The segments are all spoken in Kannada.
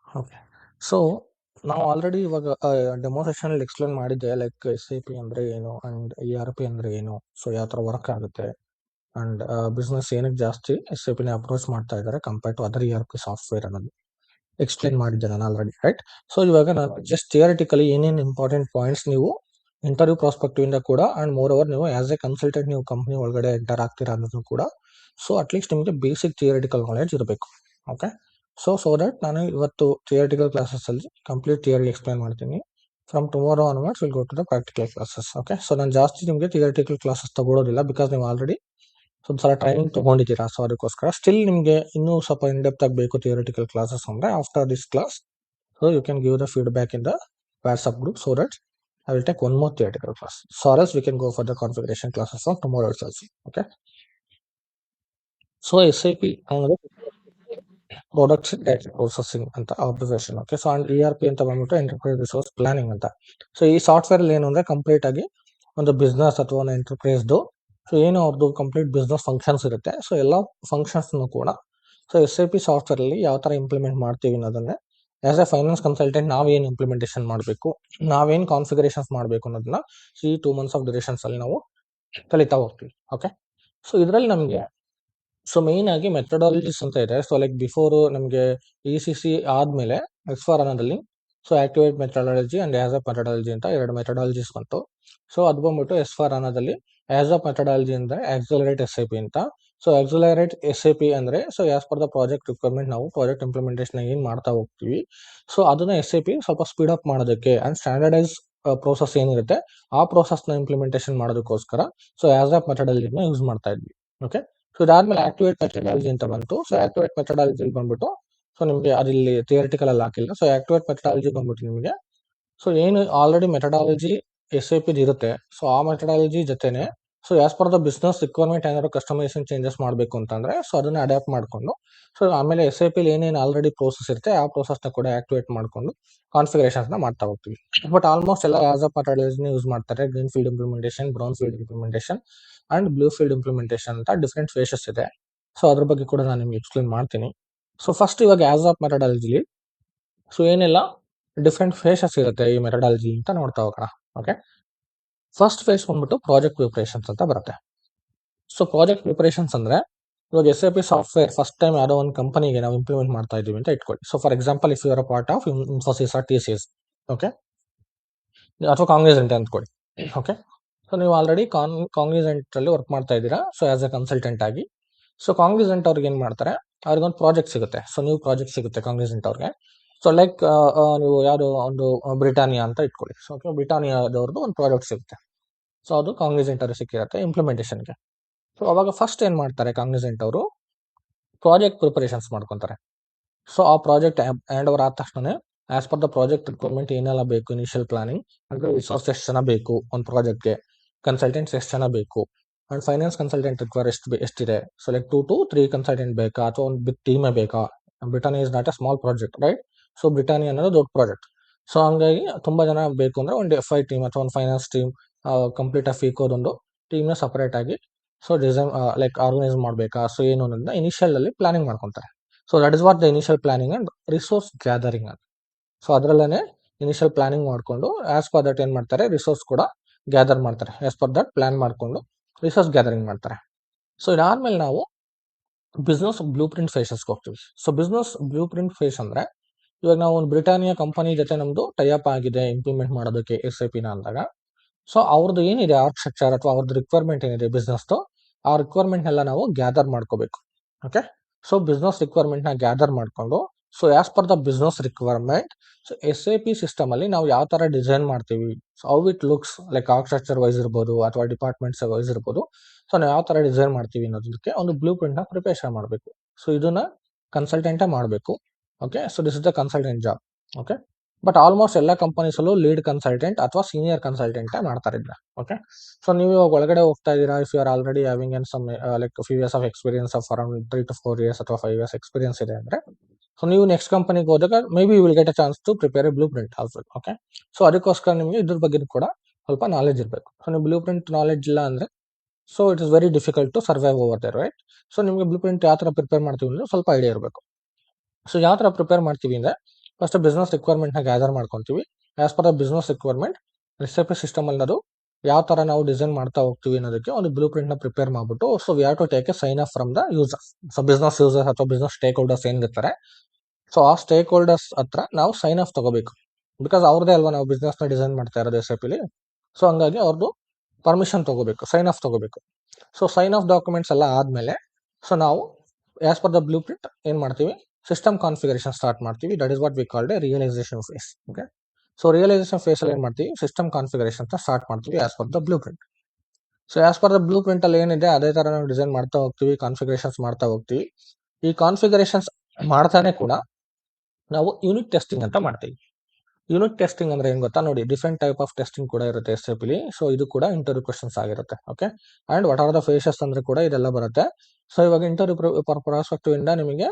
ಓಕೆ. ಸೊ, ನಾವು ಆಲ್ರೆಡಿ ಇವಾಗ ಡೆಮೋ ಸೆಷನಲ್ಲಿ ಎಕ್ಸ್‌ಪ್ಲೇನ್ ಮಾಡಿದ್ದೆ ಲೈಕ್ ಎಸ್-ಎ-ಪಿ ಅಂದ್ರೆ ಏನು ಅಂಡ್ ಇ-ಆರ್-ಪಿ ಅಂದ್ರೆ ಏನು? ಸೊ, ಯಾವ ಥರ ವರ್ಕ್ ಆಗುತ್ತೆ ಅಂಡ್ ಬಿಸ್ನೆಸ್ ಏನಕ್ಕೆ ಜಾಸ್ತಿ ಎಸ್-ಎ-ಪಿನ ಅಪ್ರೋಚ್ ಮಾಡ್ತಾ ಇದ್ದಾರೆ compare to other ERP software ಅನ್ನೋದು ಎಕ್ಸ್‌ಪ್ಲೇನ್ ಮಾಡಿದ್ದೆ ನಾನು ಆಲ್ರೆಡಿ, ರೈಟ್? ಸೊ, ಇವಾಗ ನಾನು ಜಸ್ಟ್ ಥಿಯರಿಟಿಕಲಿ ಏನೇನು ಇಂಪಾರ್ಟೆಂಟ್ ಪಾಯಿಂಟ್ಸ್ ನೀವು ಇಂಟರ್ವ್ಯೂ ಪ್ರಾಸ್ಪೆಕ್ಟಿವ್ ಇಂದ ಕೂಡ ಅಂಡ್ ಮೋರ್ ಓವರ್ ನೀವು ಆಸ್ ಎ ಕನ್ಸಲ್ಟೆಂಟ್ ನೀವು ಕಂಪ್ನಿ ಒಳಗಡೆ ಎಂಟರ್ ಆಗ್ತೀರಾ ಅನ್ನೋದು ಕೂಡ ಸೊ ಅಟ್ಲೀಸ್ಟ್ ನಿಮಗೆ ಬೇಸಿಕ್ ಥಿಯರಿಟಿಕಲ್ ನಾಲೆಡ್ಜ್ ಇರಬೇಕು. ಓಕೆ. ಸೊ ದಟ್ ನಾನು ಇವತ್ತು ಥಿಯರಿಟಿಕಲ್ ಕ್ಲಾಸಸ್ಸಲ್ಲಿ ಕಂಪ್ಲೀಟ್ ಥಿಯರಿ ಎಕ್ಸ್‌ಪ್ಲೇನ್ ಮಾಡ್ತೀನಿ. From tomorrow onwards will go to the practical classes. Okay. So ನಾನು ಜಾಸ್ತಿ ನಿಮಗೆ ಥಿಯರಿಟಿಕಲ್ ಕ್ಲಾಸಸ್ ತಗೊಳ್ಳೋದಿಲ್ಲ ಬಿಕಾಸ್ ನೀವು ಆಲ್ರೆಡಿ ಸ್ವಲ್ಪ ಸಲ ಟ್ರೈನಿಂಗ್ ತಗೊಂಡಿದ್ದೀರಾ. ಸೊ ಅದಕ್ಕೋಸ್ಕರ ಸ್ಟಿಲ್ ನಿಮಗೆ ಇನ್ನೂ ಸ್ವಲ್ಪ ಇನ್ ಡೆಪ್ತ್ ಆಗಿ ಬೇಕು ಥಿಯರಿಟಿಕಲ್ ಕ್ಲಾಸಸ್ ಅಂದರೆ after this class so you can give the feedback in the WhatsApp group so that I will take one more theoretical class. So or else we can go for the configuration classes from tomorrow itself. Okay. So SAP ಅಂದ್ರೆ ಪ್ರೊಡಕ್ಷನ್ ಡೇಟಾ ಪ್ರೊಸೆಸಿಂಗ್ ಅಂತ abbreviation. Okay. So and E-R-P ಅಂತ ಬಂದ್ಬಿಟ್ಟು ಎಂಟರ್ಪ್ರೈಸ್ ರಿಸೋರ್ಸ್ ಪ್ಲಾನಿಂಗ್ ಅಂತ. ಸೊ ಈ ಸಾಫ್ಟ್ವೇರ್ ಏನು ಅಂದ್ರೆ ಕಂಪ್ಲೀಟ್ ಆಗಿ ಒಂದು ಬಿಸ್ನೆಸ್ ಅಥವಾ ಒಂದು ಎಂಟರ್ಪ್ರೈಸ್ದು ಸೊ ಏನು ಅವ್ರದ್ದು ಕಂಪ್ಲೀಟ್ ಬಿಸ್ನೆಸ್ ಫಂಕ್ಷನ್ಸ್ ಇರುತ್ತೆ. ಸೊ ಎಲ್ಲ ಫಂಕ್ಷನ್ಸ್ ಕೂಡ ಸೊ ಎಸ್-ಎ-ಪಿ ಸಾಫ್ಟ್ವೇರ್ ಅಲ್ಲಿ ಯಾವ ತರ ಇಂಪ್ಲಿಮೆಂಟ್ ಮಾಡ್ತೀವಿ ಅನ್ನೋದನ್ನೇ ಆಸ್ ಎ ಫೈನಾನ್ಸ್ ಕನ್ಸಲ್ಟೆಂಟ್ ನಾವೇನು ಇಂಪ್ಲಿಮೆಂಟೇಷನ್ ಮಾಡಬೇಕು, ನಾವೇನು ಕಾನ್ಫಿಗರೇಷನ್ಸ್ ಮಾಡಬೇಕು ಅನ್ನೋದನ್ನ ಈ 2 months ಆಫ್ ಡ್ಯೂರೇಷನ್ಸ್ ಅಲ್ಲಿ ನಾವು ಕಲಿತಾ ಹೋಗ್ತೀವಿ. ಓಕೆ. ಸೊ ಇದರಲ್ಲಿ ನಮಗೆ ಸೊ ಮೇನ್ ಆಗಿ ಮೆಥಡಾಲಜೀಸ್ ಅಂತ ಇದೆ. ಸೊ ಲೈಕ್ ಬಿಫೋರ್ ನಮಗೆ ಇ-ಸಿ-ಸಿ ಆದ್ಮೇಲೆ ಎಸ್-4 ಅನ್ನೋದಲ್ಲಿ so activate methodology and ASAP methodology ಅಂತ 2 ಮೆಥಡಾಲಜೀಸ್ ಬಂತು. ಸೊ ಅದು ಬಂದ್ಬಿಟ್ಟು ಎಸ್-4 ಅನ್ನೋದಲ್ಲಿ ಆಸ್ ಅಪ್ ಮೆಥಡಾಲಜಿ ಅಂದ್ರೆ ಆಕ್ಸಲರೇಟ್ ಎಸ್-ಎ-ಪಿ ಅಂತ. ಸೊ ಆಕ್ಸಲರೇಟ್ ಎಸ್-ಎ-ಪಿ ಅಂದ್ರೆ so as per the project requirement ನಾವು ಪ್ರಾಜೆಕ್ಟ್ ಇಂಪ್ಲಿಮೆಂಟೇಷನ್ ಏನ್ ಮಾಡ್ತಾ ಹೋಗ್ತೀವಿ ಸೊ ಅದನ್ನ ಎಸ್-ಎ-ಪಿ ಸ್ವಲ್ಪ ಸ್ಪೀಡ್ ಅಪ್ ಮಾಡೋದಕ್ಕೆ ಅಂಡ್ ಸ್ಟ್ಯಾಂಡರ್ಡೈಸ್ ಪ್ರೋಸೆಸ್ ಏನಿರುತ್ತೆ ಆ ಪ್ರೋಸೆಸ್ ನ ಇಂಪ್ಲಿಮೆಂಟೇಷನ್ ಮಾಡೋದಕ್ಕೋಸ್ಕರ ಸೊ ಆಸ್ ಅಪ್ ಮೆಥಡಾಲಜಿನ ಯೂಸ್ ಮಾಡ್ತಾ ಇದ್ವಿ. ಓಕೆ. ಸೊ ಇದಾದ್ಮೇಲೆ ಆಕ್ಟಿವೇಟ್ ಮೆಥಡಾಲಜಿ ಅಂತ ಬಂತು. ಸೊ ಆಕ್ಟಿವೇಟ್ ಮೆಥಡಾಲಜಿ ಬಂದ್ಬಿಟ್ಟು ಸೊ ನಿಮಗೆ ಅದಿಲ್ಲಿ ಥಿಯರಿಟಿಕಲ್ ಅಲ್ಲಿ ಹಾಕಿಲ್ಲ. ಸೊ ಆಕ್ಟಿವೇಟ್ ಮೆಥಡಾಲಜಿ ಬಂದ್ಬಿಟ್ಟು ನಿಮಗೆ ಸೊ ಏನು ಆಲ್ರೆಡಿ ಮೆಥಡಾಲಜಿ ಎಸ್-ಎ-ಪಿ ಇರುತ್ತೆ ಸೊ ಆ ಮೆಥಡಾಲಜಿ ಜೊತೆನೆ so as per the business requirement ಏನಾದ್ರು ಕಸ್ಟಮೈಸೇಷನ್ ಚೇಂಜಸ್ ಮಾಡಬೇಕು ಅಂತಂದ್ರೆ ಸೊ ಅದನ್ನ ಅಡ್ಯಾಪ್ಟ್ ಮಾಡ್ಕೊಂಡು ಸೊ ಆಮೇಲೆ ಎಸ್-ಎ-ಪಿಲಿ ಏನೇನು ಆಲ್ರೆಡಿ ಪ್ರೋಸೆಸ್ ಇರುತ್ತೆ ಆ ಪ್ರೋಸೆಸ್ ನ ಕೂಡ ಆಕ್ಟಿವೇಟ್ ಮಾಡ್ಕೊಂಡು ಕಾನ್ಫಿಗರೇಷನ್ಸ್ ನ ಮಾಡ್ತಾ ಹೋಗ್ತೀವಿ. ಬಟ್ ಆಲ್ಮೋಸ್ಟ್ ಎಲ್ಲ ಆಸ್ ಅ ಮೆಥಡಾಲಜಿನ ಯೂಸ್ ಮಾಡ್ತಾರೆ. Green field implementation, brownfield implementation and blue field implementation ಅಂತ ಡಿಫ್ರೆಂಟ್ ಫೇಸಸ್ ಇದೆ. ಸೊ ಅದ್ರ ಬಗ್ಗೆ ಕೂಡ ನಾನು ನಿಮ್ಗೆ ಎಕ್ಸ್ಪ್ಲೇನ್ ಮಾಡ್ತೀನಿ. ಸೊ ಫಸ್ಟ್ ಇವಾಗ ಆಸ್ ಆಫ್ ಮೆಥಡಾಲಜಿಲಿ ಸೊ ಏನೆಲ್ಲ ಡಿಫ್ರೆಂಟ್ ಫೇಸಸ್ ಇರುತ್ತೆ ಈ ಮೆಥಡಾಲಜಿ ಅಂತ ನೋಡ್ತಾ ಹೋಗೋಣ. ಓಕೆ. ಫಸ್ಟ್ ಫೇಸ್ ಬಂದ್ಬಿಟ್ಟು ಪ್ರಾಜೆಕ್ಟ್ ಪ್ರಿಪರೇಷನ್ಸ್ ಅಂತ ಬರುತ್ತೆ. ಸೊ ಪ್ರಾಜೆಕ್ಟ್ ಪ್ರಿಪರೇಷನ್ಸ್ ಅಂದ್ರೆ ಇವಾಗ ಎಸ್-ಎ-ಪಿ ಸಾಫ್ಟ್ವೇರ್ ಫಸ್ಟ್ ಟೈಮ್ ಯಾವುದೋ ಒಂದು ಕಂಪನಿಗೆ ನಾವು ಇಂಪ್ಲಿಮೆಂಟ್ ಮಾಡ್ತಾ ಇದೀವಿ ಅಂತ ಇಟ್ಕೊಳ್ಳಿ. So for example if you are a part of Infosys or TCS, okay, ಅಥವಾ ಕಾಂಗ್ನಿಸೆಂಟ್ ಅಂದ್ಕೊಳ್ಳಿ. ಓಕೆ. ಸೊ ನೀವು ಆಲ್ರೆಡಿ ಕಾಂಗ್ನಿಸೆಂಟ್ ಅಲ್ಲಿ ವರ್ಕ್ ಮಾಡ್ತಾ ಇದ್ದೀರಾ ಸೊ ಆಸ್ ಎ ಕನ್ಸಲ್ಟೆಂಟ್ ಆಗಿ. ಸೊ ಕಾಂಗ್ನಿಸೆಂಟ್ ಅವ್ರಿಗೆ ಏನ್ ಮಾಡ್ತಾರೆ, ಅವ್ರಿಗೊಂದು ಪ್ರಾಜೆಕ್ಟ್ ಸಿಗುತ್ತೆ. ಸೊ ನ್ಯೂ ಪ್ರಾಜೆಕ್ಟ್ ಸಿಗುತ್ತೆ ಕಾಂಗ್ನಿಸೆಂಟ್ ಅವ್ರಿಗೆ. ಸೊ ಲೈಕ್ ನೀವು ಯಾವುದೋ ಒಂದು ಬ್ರಿಟಾನಿಯಾ ಅಂತ ಇಟ್ಕೊಳ್ಳಿ. ಸೊ ಬ್ರಿಟಾನಿಯಾದವ್ರದ್ದು ಒಂದು ಪ್ರಾಜೆಕ್ಟ್ ಸಿಗುತ್ತೆ. ಸೊ ಅದು ಕಾಂಗ್ನಿಸೆಂಟ್ ಅವ್ರಿಗೆ ಸಿಕ್ಕಿರುತ್ತೆ ಇಂಪ್ಲಿಮೆಂಟೇಷನ್ಗೆ. ಸೊ ಅವಾಗ ಫಸ್ಟ್ ಏನ್ ಮಾಡ್ತಾರೆ ಕಾಂಗ್ನಿಸೆಂಟ್ ಅವರು ಪ್ರಾಜೆಕ್ಟ್ ಪ್ರಿಪರೇಷನ್ಸ್ ಮಾಡ್ಕೊಂತಾರೆ. ಸೊ ಆ ಪ್ರಾಜೆಕ್ಟ್ ಹ್ಯಾಂಡ್ ಓವರ್ ಆದ ತಕ್ಷಣ as per the project requirement ಏನೆಲ್ಲ ಬೇಕು, ಇನಿಷಿಯಲ್ ಪ್ಲಾನಿಂಗ್ ಅಂದ್ರೆ ರಿಸೋರ್ಸ್ ಎಷ್ಟು ಜನ ಬೇಕು ಒಂದು ಪ್ರಾಜೆಕ್ಟ್ಗೆ, ಕನ್ಸಲ್ಟೆಂಟ್ಸ್ ಎಷ್ಟು ಜನ ಬೇಕು ಅಂಡ್ ಫೈನಾನ್ಸ್ ಕನ್ಸಲ್ಟೆಂಟ್ ರಿಕ್ವೈರ್ ಎಷ್ಟಿದೆ. ಸೊ ಲೈಕ್ 2 to 3 ಕನ್ಸಲ್ಟೆಂಟ್ ಬೇಕಾ ಅಥವಾ ಒಂದು ಬಿಗ್ ಟೀಮೇ ಬೇಕಾ. Britannia is not A small project, right? So Britannia ಅನ್ನೋದು ದೊಡ್ಡ ಪ್ರಾಜೆಕ್ಟ್. ಸೊ ಹಂಗಾಗಿ ತುಂಬಾ ಜನ ಬೇಕು ಅಂದ್ರೆ ಒಂದು FI ಟೀಮ್ ಅಥವಾ ಒಂದು ಫೈನಾನ್ಸ್ ಟೀಮ್ ಕಂಪ್ಲೀಟ್ ಆಗಿ ಫೀಕೋದೊಂದು ಟೀಮ್ನ ಸಪರೇಟ್ ಆಗಿ ಸೊ ಡಿಸೈನ್ ಲೈಕ್ ಆರ್ಗನೈಸ್ ಮಾಡಬೇಕಾ ಸೊ ಏನು ಅನ್ನೋದನ್ನ ಇನಿಷಿಯಲ್ ಅಲ್ಲಿ ಪ್ಲಾನಿಂಗ್ ಮಾಡ್ಕೊಂತಾರೆ. So that is what the initial planning and resource gathering ಅಂತ. ಸೊ ಅದರಲ್ಲೇ ಇನಿಷಿಯಲ್ ಪ್ಲಾನಿಂಗ್ ಮಾಡ್ಕೊಂಡು ಆಸ್ ಪರ್ ದಟ್ ಏನ್ ಮಾಡ್ತಾರೆ ರಿಸೋರ್ಸ್ ಕೂಡ ಗ್ಯಾದರ್ ಮಾಡ್ತಾರೆ. ಆಸ್ ಪರ್ ದಟ್ ಪ್ಲಾನ್ ಮಾಡ್ಕೊಂಡು ರಿಸೋರ್ಸ್ ಗ್ಯಾದರಿಂಗ್ ಮಾಡ್ತಾರೆ. ಸೊ ಇದಾದ್ಮೇಲೆ ನಾವು ಬಿಸ್ನೆಸ್ ಬ್ಲೂ ಪ್ರಿಂಟ್ ಫೇಸಸ್ಗೆ ಹೋಗ್ತೀವಿ. So business blueprint phase ಅಂದ್ರೆ ಇವಾಗ ನಾವು ಒಂದು ಬ್ರಿಟಾನಿಯಾ ಕಂಪನಿ ಜೊತೆ ನಮ್ದು ಟೈಅಪ್ ಆಗಿದೆ ಇಂಪ್ಲಿಮೆಂಟ್ ಮಾಡೋದಕ್ಕೆ ಎಸ್-ಎ-ಪಿನ ಅಂದಾಗ ಸೊ ಅವ್ರದ್ದು ಏನಿದೆ ಆರ್ಕಿಟೆಕ್ಚರ್ ಅಥವಾ ಅವ್ರದ್ದು ರಿಕ್ವೈರ್ಮೆಂಟ್ ಏನಿದೆ ಬಿಸ್ನೆಸ್ದು ಆ ರಿಕ್ವೈರ್ಮೆಂಟ್ ಎಲ್ಲ ನಾವು ಗ್ಯಾದರ್ ಮಾಡ್ಕೋಬೇಕು. ಓಕೆ. ಸೊ ಬಿಸ್ನೆಸ್ ರಿಕ್ವೈರ್ಮೆಂಟ್ ನ ಗ್ಯಾದರ್ ಮಾಡ್ಕೊಂಡು so as per the business requirement so SAP system ಅಲ್ಲಿ ನಾವು ಯಾವ ತರ ಡಿಸೈನ್ ಮಾಡ್ತೀವಿ, so how it looks like architecture wise ಇರ್ಬೋದು ಅಥವಾ ಡಿಪಾರ್ಟ್ಮೆಂಟ್ಸ್ ವೈಸ್ ಇರ್ಬೋದು. ಸೊ ನಾವು ಯಾವ ತರ ಡಿಸೈನ್ ಮಾಡ್ತೀವಿ ಅನ್ನೋದಕ್ಕೆ ಒಂದು ಬ್ಲೂ ಪ್ರಿಂಟ್ ನ ಪ್ರಿಪರೇಷನ್ ಮಾಡಬೇಕು. ಸೊ ಇದನ್ನ ಕನ್ಸಲ್ಟೆಂಟೇ ಮಾಡಬೇಕು. Okay. So this is the consultant job. Okay. But almost ಎಲ್ಲ ಕಂಪನೀಸಲ್ಲೂ ಲೀಡ್ ಕನ್ಸಲ್ಟೆಂಟ್ ಅಥವಾ ಸೀನಿಯರ್ ಕನ್ಸಲ್ಟೆಂಟ್ ಮಾಡ್ತಾರೆ ಇದನ್ನ. ಓಕೆ. ಸೊ ನೀವು ಇವಾಗ ಒಳಗಡೆ ಹೋಗ್ತಾ ಇದ್ದೀರಾ, if you are already having an some like few years of experience of around 3 to 4 years ಅಥವಾ 5 years ಎಕ್ಸ್ಪೀರಿಯನ್ಸ್ ಇದೆ ಅಂದ್ರೆ ಸೊ ನೀವು ನೆಕ್ಸ್ಟ್ ಕಂಪನಿಗೆ ಹೋದಾಗ maybe you will get a chance to prepare a blueprint also. Okay. So ಅದಕ್ಕೋಸ್ಕರ ನಿಮಗೆ ಇದ್ರ ಬಗ್ಗೆ ಕೂಡ ಸ್ವಲ್ಪ ನಾಲೆಜ್ ಇರಬೇಕು. ಸೊ ನೀವು ಬ್ಲೂ ಪ್ರಿಂಟ್ ನಾಲೆಜ್ ಇಲ್ಲ ಅಂದ್ರೆ so it is very difficult to survive over there, right? So ನಿಮಗೆ ಬ್ಲೂ ಪ್ರಿಂಟ್ ಯಾವ ತರ ಪ್ರಿಪೇರ್ ಮಾಡ್ತೀವಿ ಅಂದ್ರೆ ಸ್ವಲ್ಪ ಐಡಿಯಾ ಇರಬೇಕು. ಸೊ ಯಾವ ತರ ಪ್ರಿಪೇರ್ ಮಾಡ್ತೀವಿ ಅಂದ್ರೆ ಫಸ್ಟ್ ಬಿಸ್ನೆಸ್ ರಿಕ್ವೈರ್ಮೆಂಟ್ನ ಗ್ಯಾದರ್ ಮಾಡ್ಕೊತೀವಿ. As per the business requirement SAP system ಅನ್ನೋದು ಯಾವ ಥರ ನಾವು ಡಿಸೈನ್ ಮಾಡ್ತಾ ಹೋಗ್ತೀವಿ ಅನ್ನೋದಕ್ಕೆ ಒಂದು ಬ್ಲೂ ಪ್ರಿಂಟ್ನ ಪ್ರಿಪೇರ್ ಮಾಡಿಬಿಟ್ಟು, so we have to take a sign off from the users. So business users ಅಥವಾ ಬಿಸ್ನೆಸ್ ಸ್ಟೇಕ್ ಹೋಲ್ಡರ್ಸ್ ಏನಿರ್ತಾರೆ, ಸೊ ಆ ಸ್ಟೇಕ್ ಹೋಲ್ಡರ್ಸ್ ಹತ್ರ ನಾವು ಸೈನ್ ಆಫ್ ತಗೋಬೇಕು. ಬಿಕಾಸ್ ಅವ್ರದೇ ಅಲ್ವಾ ನಾವು ಬಿಸ್ನೆಸ್ನ ಡಿಸೈನ್ ಮಾಡ್ತಾ ಇರೋದು SAPಲಿ. ಸೊ ಹಂಗಾಗಿ ಅವ್ರದ್ದು ಪರ್ಮಿಷನ್ ತಗೋಬೇಕು, ಸೈನ್ ಆಫ್ ತಗೋಬೇಕು. ಸೊ ಸೈನ್ ಆಫ್ ಡಾಕ್ಯುಮೆಂಟ್ಸ್ ಎಲ್ಲ ಆದಮೇಲೆ ಸೊ ನಾವು as per the blueprint ಏನು ಮಾಡ್ತೀವಿ, ಸಿಸ್ಟಮ್ ಕಾನ್ಫಿಗರೇಷನ್ ಸ್ಟಾರ್ಟ್ ಮಾಡ್ತೀವಿ. That is what we called a realisation phase. Okay, so realisation phase ಅಲ್ಲಿ ಏನು ಮಾಡ್ತೀವಿ, ಸಿಸ್ಟಮ್ ಕಾನ್ಫಿಗರೇಷನ್ ಸ್ಟಾರ್ಟ್ ಮಾಡ್ತೀವಿ as per the blueprint. So as per the blueprint ಅಲ್ಲಿ ಏನಿದೆ ಅದೇ ತರ ನಾವು ಡಿಸೈನ್ ಮಾಡ್ತಾ ಹೋಗ್ತೀವಿ, ಕಾನ್ಫಿಗರೇಷನ್ಸ್ ಮಾಡ್ತಾ ಹೋಗ್ತೀವಿ. ಈ ಕಾನ್ಫಿಗರೇಷನ್ಸ್ ಮಾಡ್ತಾನೆ ಕೂಡ ನಾವು ಯೂನಿಟ್ ಟೆಸ್ಟಿಂಗ್ ಅಂತ ಮಾಡ್ತೀವಿ. ಯೂನಿಟ್ ಟೆಸ್ಟಿಂಗ್ ಅಂದ್ರೆ ಏನ್ ಗೊತ್ತಾ, ನೋಡಿ ಡಿಫ್ರೆಂಟ್ ಟೈಪ್ ಆಫ್ ಟೆಸ್ಟಿಂಗ್ ಕೂಡ ಇರುತ್ತೆ SAPಲಿ. ಸೊ ಇದು ಕೂಡ ಇಂಟರ್ವ್ಯೂ ಕ್ವಶನ್ಸ್ ಆಗಿರುತ್ತೆ. Okay, and what are the phases ಅಂದ್ರೆ ಕೂಡ ಇದೆಲ್ಲ ಬರುತ್ತೆ. ಸೊ ಇವಾಗ ಇಂಟರ್ವ್ಯೂ ಪ್ರಾಸ್ಪೆಕ್ಟಿವ್ ಇಂದ ನಿಮಗೆ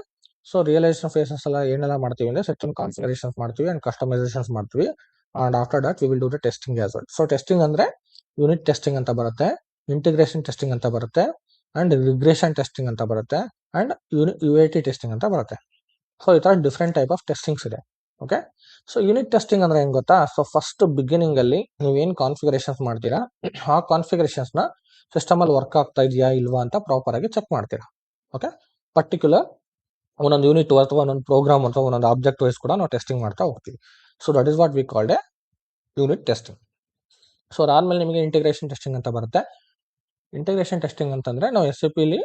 ಸೊ ರಿಯಲೈಸೇಷನ್ ಫೇಸಸ್ ಎಲ್ಲ ಏನೆಲ್ಲ ಮಾಡ್ತೀವಿ ಅಂದ್ರೆ ಸಿಸ್ಟಮ್ ಕಾನ್ಫಿಗರೇಷನ್ಸ್ ಮಾಡ್ತೀವಿ ಅಂಡ್ ಕಸ್ಟಮೈಸೇಷನ್ಸ್ ಮಾಡ್ತೀವಿ. And after that we will do the testing as well. So testing ಅಂದ್ರೆ ಯೂನಿಟ್ ಟೆಸ್ಟಿಂಗ್ ಅಂತ ಬರುತ್ತೆ, ಇಂಟಿಗ್ರೇಷನ್ ಟೆಸ್ಟಿಂಗ್ ಅಂತ ಬರುತ್ತೆ, ಅಂಡ್ ರಿಗ್ರೆಷನ್ ಟೆಸ್ಟಿಂಗ್ ಅಂತ ಬರುತ್ತೆ, ಅಂಡ್ UAT ಟೆಸ್ಟಿಂಗ್ ಅಂತ ಬರುತ್ತೆ. ಸೊ ಈ ತರ ಡಿಫ್ರೆಂಟ್ ಟೈಪ್ ಆಫ್ ಟೆಸ್ಟಿಂಗ್ಸ್ ಇದೆ. ಓಕೆ, ಸೊ ಯೂನಿಟ್ ಟೆಸ್ಟಿಂಗ್ ಅಂದ್ರೆ ಏನ್ ಗೊತ್ತಾ, ಸೊ ಫಸ್ಟ್ ಬಿಗಿನಿಂಗ್ ಅಲ್ಲಿ ನೀವೇನ್ ಕಾನ್ಫಿಗರೇಷನ್ಸ್ ಮಾಡ್ತೀರಾ, ಆ ಕಾನ್ಫಿಗರೇಷನ್ಸ್ ನ ಸಿಸ್ಟಮ್ ಅಲ್ಲಿ ವರ್ಕ್ ಆಗ್ತಾ ಇದೆಯಾ ಇಲ್ವಾ ಅಂತ ಪ್ರಾಪರ್ ಆಗಿ ಚೆಕ್ ಮಾಡ್ತೀರಾ. ಓಕೆ, ಪರ್ಟಿಕ್ಯುಲರ್ ಒಂದೊಂದು ಯೂನಿಟ್ ಅಥವಾ ಒಂದೊಂದು ಪ್ರೋಗ್ರಾಮ್ ಅಥವಾ ಒಂದೊಂದು ಆಬ್ಜೆಕ್ಟ್ ವೈಸ್ ಕೂಡ ನಾವು ಟೆಸ್ಟಿಂಗ್ ಮಾಡ್ತಾ ಹೋಗ್ತೀವಿ. So that is what we called A unit testing. So ಅದಾದ್ಮೇಲೆ ನಿಮಗೆ ಇಂಟಿಗ್ರೇಷನ್ ಟೆಸ್ಟಿಂಗ್ ಅಂತ ಬರುತ್ತೆ. ಇಂಟಿಗ್ರೇಷನ್ ಟೆಸ್ಟಿಂಗ್ ಅಂತಂದ್ರೆ ನಾವು SAPಲಿ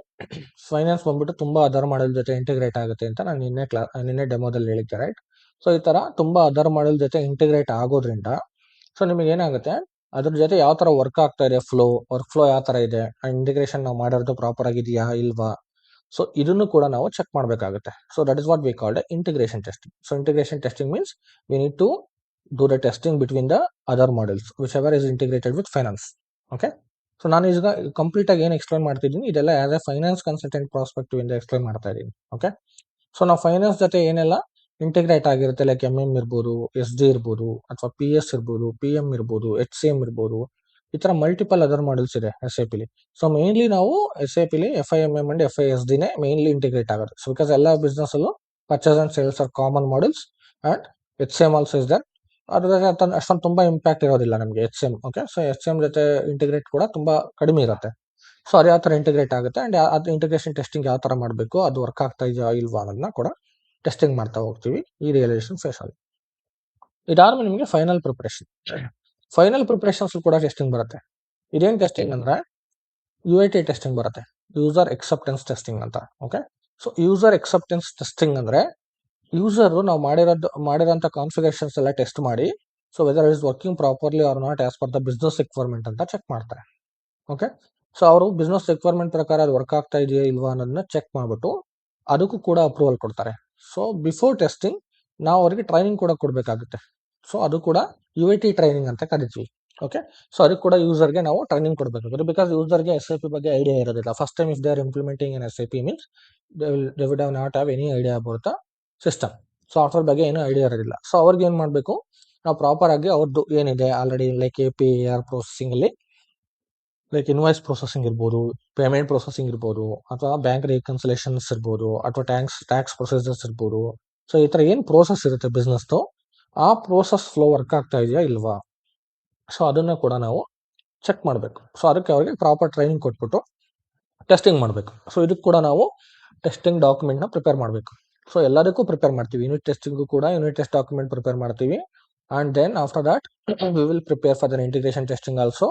ಫೈನಾನ್ಸ್ ಬಂದ್ಬಿಟ್ಟು ತುಂಬಾ ಅದರ್ ಮಾಡೆಲ್ ಜೊತೆ ಇಂಟಿಗ್ರೇಟ್ ಆಗುತ್ತೆ ಅಂತ ನಾನು ನಿನ್ನೆ ಡೆಮೋದಲ್ಲಿ ಹೇಳಿದ್ದೆ, ರೈಟ್. ಸೊ ಈ ತರ ತುಂಬಾ ಅದರ್ ಮಾಡೆಲ್ ಜೊತೆ ಇಂಟಿಗ್ರೇಟ್ ಆಗೋದ್ರಿಂದ ಸೊ ನಿಮಗೆ ಏನಾಗುತ್ತೆ, ಅದ್ರ ಜೊತೆ ಯಾವ ತರ ವರ್ಕ್ ಆಗ್ತಾ ಇದೆ, ವರ್ಕ್ ಫ್ಲೋ ಯಾವ ತರ ಇದೆ, ಇಂಟಿಗ್ರೇಷನ್ ನಾವು ಮಾಡಿರೋದು ಪ್ರಾಪರ್ ಆಗಿದೆಯಾ ಇಲ್ವಾ, ಸೊ ಇದನ್ನು ಕೂಡ ನಾವು ಚೆಕ್ ಮಾಡಬೇಕಾಗುತ್ತೆ. So that is what we called integration testing. So integration testing means we need to do the testing between the other models whichever is integrated with finance. Okay, so ನಾನು ಈಗ ಕಂಪ್ಲೀಟ್ ಆಗಿ ಏನು ಎಕ್ಸ್ಪ್ಲೈನ್ ಮಾಡ್ತಿದ್ದೀನಿ ಇದೆಲ್ಲ as a finance consultant prospective ಇಂದ ಎಕ್ಸ್ಪ್ಲೈನ್ ಮಾಡ್ತಾ ಇದ್ದೀನಿ. ಓಕೆ, ಸೊ ನಾವು ಫೈನಾನ್ಸ್ ಜೊತೆ ಏನೆಲ್ಲ ಇಂಟಿಗ್ರೇಟ್ ಆಗಿರುತ್ತೆ, ಲೈಕ್ MM ಇರ್ಬೋದು, SD ಇರ್ಬೋದು, ಅಥವಾ PS ಇರ್ಬೋದು, PM ಇರ್ಬೋದು, HCM ಇರ್ಬೋದು, ಈ ತರ ಮಲ್ಟಿಪಲ್ ಅದರ್ ಮಾಡೆಲ್ಸ್ ಇದೆ SAPಲಿ. ಸೊ ಮೇನ್ಲಿ ನಾವು SAPಲಿ FIMM ಅಂಡ್ FISDನೇ ಮೇನ್ಲಿ ಇಂಟಿಗ್ರೇಟ್ ಆಗೋದು. ಸೊ ಬಿಕಾಸ್ ಎಲ್ಲ ಬಿಸ್ನೆಸ್ ಅಲ್ಲೂ purchase and sales are common models and HCM also is there. ಅದ್ರ ಅಷ್ಟೊಂದು ತುಂಬಾ ಇಂಪ್ಯಾಕ್ಟ್ ಇರೋದಿಲ್ಲ ನಮಗೆ HCM. ಓಕೆ, ಸೊ HCM ಜೊತೆ ಇಂಟಿಗ್ರೇಟ್ ಕೂಡ ತುಂಬಾ ಕಡಿಮೆ ಇರುತ್ತೆ. ಸೊ ಅದು ಯಾವ ತರ ಇಂಟಿಗ್ರೇಟ್ ಆಗುತ್ತೆ ಅಂಡ್ ಅದು ಇಂಟಿಗ್ರೇಷನ್ ಟೆಸ್ಟಿಂಗ್ ಯಾವ ತರ ಮಾಡಬೇಕು, ಅದು ವರ್ಕ್ ಆಗ್ತಾ ಇದೆಯಾ ಇಲ್ವಾ ಅನ್ನೋದನ್ನ ಕೂಡ ಟೆಸ್ಟಿಂಗ್ ಮಾಡ್ತಾ ಹೋಗ್ತೀವಿ ಈ ರಿಯಲೈಸೇಷನ್ ಫೇಸ್ ಅಲ್ಲಿ. ಇದಾದ್ಮೇಲೆ ನಿಮಗೆ ಫೈನಲ್ ಪ್ರಿಪರೇಷನ್ಸ್ ಕೂಡ ಟೆಸ್ಟಿಂಗ್ ಬರುತ್ತೆ. ಇದೇನ್ ಟೆಸ್ಟಿಂಗ್ ಅಂದ್ರೆ UAT ಟೆಸ್ಟಿಂಗ್ ಬರುತ್ತೆ, ಯೂಸರ್ ಎಕ್ಸೆಪ್ಟೆನ್ಸ್ ಟೆಸ್ಟಿಂಗ್ ಅಂತ. Okay, so user acceptance testing ಅಂದ್ರೆ ಯೂಸರ್ ನಾವು ಮಾಡಿರೋಂಥ ಕಾನ್ಫಿಗರೇಷನ್ಸ್ ಎಲ್ಲ ಟೆಸ್ಟ್ ಮಾಡಿ so whether is working properly or not as per the business requirement ಅಂತ ಚೆಕ್ ಮಾಡ್ತಾರೆ. ಓಕೆ, ಸೊ ಅವರು ಬಿಸ್ನೆಸ್ ರಿಕ್ವೈರ್ಮೆಂಟ್ ಪ್ರಕಾರ ಅದು ವರ್ಕ್ ಆಗ್ತಾ ಇದೆಯಾ ಇಲ್ವಾ ಅನ್ನೋದನ್ನ ಚೆಕ್ ಮಾಡ್ಬಿಟ್ಟು ಅದಕ್ಕೂ ಕೂಡ ಅಪ್ರೂವಲ್ ಕೊಡ್ತಾರೆ. ಸೊ ಬಿಫೋರ್ ಟೆಸ್ಟಿಂಗ್ ನಾವು ಅವರಿಗೆ ಟ್ರೈನಿಂಗ್ ಕೂಡ ಕೊಡಬೇಕಾಗುತ್ತೆ. ಸೊ ಅದು ಕೂಡ UAT ಟ್ರೈನಿಂಗ್ ಅಂತ ಕರಿತೀವಿ. ಓಕೆ, ಸೊ ಅದಕ್ಕೆ ಕೂಡ ಯೂಸರ್ಗೆ ನಾವು ಟ್ರೈನಿಂಗ್ ಕೊಡಬೇಕಾಗುತ್ತೆ. ಬಿಕಾಸ್ ಯೂಸರ್ಗೆ SAP ಬಗ್ಗೆ ಐಡಿಯಾ ಇರೋದಿಲ್ಲ. First time if they are implementing in SAP means they would have not have any idea about the system. Software ಬಗ್ಗೆ ಏನೂ ಐಡಿಯಾ ಇರೋದಿಲ್ಲ. ಸೊ ಅವ್ರಿಗೆ ಏನು ಮಾಡಬೇಕು, ನಾವು ಪ್ರಾಪರ್ ಆಗಿ ಅವ್ರದ್ದು ಏನಿದೆ ಆಲ್ರೆಡಿ ಲೈಕ್ APAR ಪ್ರೊಸೆಸಿಂಗ್ ಅಲ್ಲಿ ಲೈಕ್ ಇನ್ವಾಯ್ಸ್ ಪ್ರೊಸೆಸಿಂಗ್ ಇರ್ಬೋದು, ಪೇಮೆಂಟ್ ಪ್ರೊಸೆಸಿಂಗ್ ಇರ್ಬೋದು, ಅಥವಾ ಬ್ಯಾಂಕ್ ರಿಕನ್ಸಿಲೇಷನ್ಸ್ ಇರ್ಬೋದು, ಅಥವಾ ಟ್ಯಾಕ್ಸ್ ಪ್ರೊಸೆಸರ್ಸ್ ಇರ್ಬೋದು. ಸೊ ಈ ತರ ಏನು ಪ್ರೋಸೆಸ್ ಇರುತ್ತೆ ಬಿಸ್ನೆಸ್ದು, ಆ ಪ್ರೋಸೆಸ್ ಫ್ಲೋ ವರ್ಕ್ ಆಗ್ತಾ ಇದೆಯಾ ಇಲ್ವಾ, ಸೊ ಅದನ್ನ ಕೂಡ ನಾವು ಚೆಕ್ ಮಾಡಬೇಕು. ಸೊ ಅದಕ್ಕೆ ಅವರಿಗೆ ಪ್ರಾಪರ್ ಟ್ರೈನಿಂಗ್ ಕೊಟ್ಬಿಟ್ಟು ಟೆಸ್ಟಿಂಗ್ ಮಾಡಬೇಕು. ಸೊ ಇದಕ್ಕೆ ಕೂಡ ನಾವು ಟೆಸ್ಟಿಂಗ್ ಡಾಕ್ಯುಮೆಂಟ್ನ ಪ್ರಿಪೇರ್ ಮಾಡಬೇಕು. ಸೊ ಎಲ್ಲದಕ್ಕೂ ಪ್ರಿಪೇರ್ ಮಾಡ್ತೀವಿ. ಯೂನಿಟ್ ಟೆಸ್ಟಿಂಗು ಕೂಡ ಯೂನಿಟ್ ಟೆಸ್ಟ್ ಡಾಕ್ಯುಮೆಂಟ್ ಪ್ರಿಪೇರ್ ಮಾಡ್ತೀವಿ. And then after that we will prepare for then integration testing also.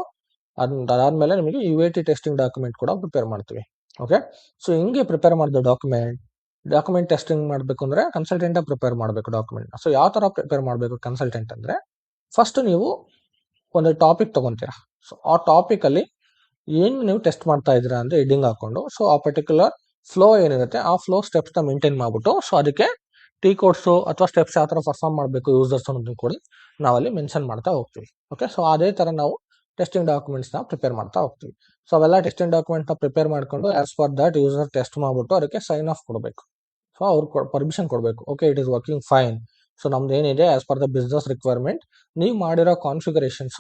ಅದಾದ್ಮೇಲೆ ನಿಮಗೆ UAT ಟೆಸ್ಟಿಂಗ್ ಡಾಕ್ಯುಮೆಂಟ್ ಕೂಡ ಪ್ರಿಪೇರ್ ಮಾಡ್ತೀವಿ. ಓಕೆ, ಸೊ ಹಿಂಗೆ ಪ್ರಿಪೇರ್ ಮಾಡಿದ ಡಾಕ್ಯುಮೆಂಟ್ ಟೆಸ್ಟಿಂಗ್ ಮಾಡಬೇಕು ಅಂದ್ರೆ ಕನ್ಸಲ್ಟೆಂಟ್ ಪ್ರಿಪೇರ್ ಮಾಡಬೇಕು ಡಾಕ್ಯುಮೆಂಟ್. ಸೊ ಯಾವ ತರ ಪ್ರಿಪೇರ್ ಮಾಡಬೇಕು ಕನ್ಸಲ್ಟೆಂಟ್ ಅಂದ್ರೆ, ಫಸ್ಟ್ ನೀವು ಒಂದು ಟಾಪಿಕ್ ತಗೊಂತೀರಾ. ಸೊ ಆ ಟಾಪಿಕ್ ಅಲ್ಲಿ ಏನು ನೀವು ಟೆಸ್ಟ್ ಮಾಡ್ತಾ ಇದ್ದೀರಾ ಅಂದ್ರೆ ಹೆಡ್ಡಿಂಗ್ ಹಾಕೊಂಡು, ಸೊ ಆ ಪರ್ಟಿಕ್ಯುಲರ್ ಫ್ಲೋ ಏನಿರುತ್ತೆ ಆ ಫ್ಲೋ ಸ್ಟೆಪ್ಸ್ ನ ಮೇಂಟೈನ್ ಮಾಡ್ಬಿಟ್ಟು, ಸೊ ಅದಕ್ಕೆ ಕೋಡ್ಸು ಅಥವಾ ಸ್ಟೆಪ್ಸ್ ಯಾವ ತರ ಪರ್ಫಾರ್ಮ್ ಮಾಡಬೇಕು ಯೂಸರ್ಸ್ ಅನ್ನೋದನ್ನು ಕೂಡ ನಾವಲ್ಲಿ ಮೆನ್ಷನ್ ಮಾಡ್ತಾ ಹೋಗ್ತೀವಿ. ಓಕೆ, ಸೊ ಅದೇ ತರ ನಾವು ಟೆಸ್ಟಿಂಗ್ ಡಾಕ್ಯುಮೆಂಟ್ಸ್ ನ ಪ್ರಿಪೇರ್ ಮಾಡ್ತಾ ಹೋಗ್ತೀವಿ. ಸೊ ಅವೆಲ್ಲ ಟೆಸ್ಟಿಂಗ್ ಡಾಕ್ಯುಮೆಂಟ್ ನ ಪ್ರಿಪೇರ್ ಮಾಡ್ಕೊಂಡು as per that user test ಮಾಡ್ಬಿಟ್ಟು ಅದಕ್ಕೆ ಸೈನ್ ಆಫ್ ಕೊಡಬೇಕು. ಸೊ ಅವ್ರು ಪರ್ಮಿಷನ್ ಕೊಡಬೇಕು. Okay, it is working fine. So ನಮ್ದು ಏನಿದೆ as per the business requirement ನೀವು ಮಾಡಿರೋ ಕಾನ್ಫಿಗರೇಷನ್ಸ್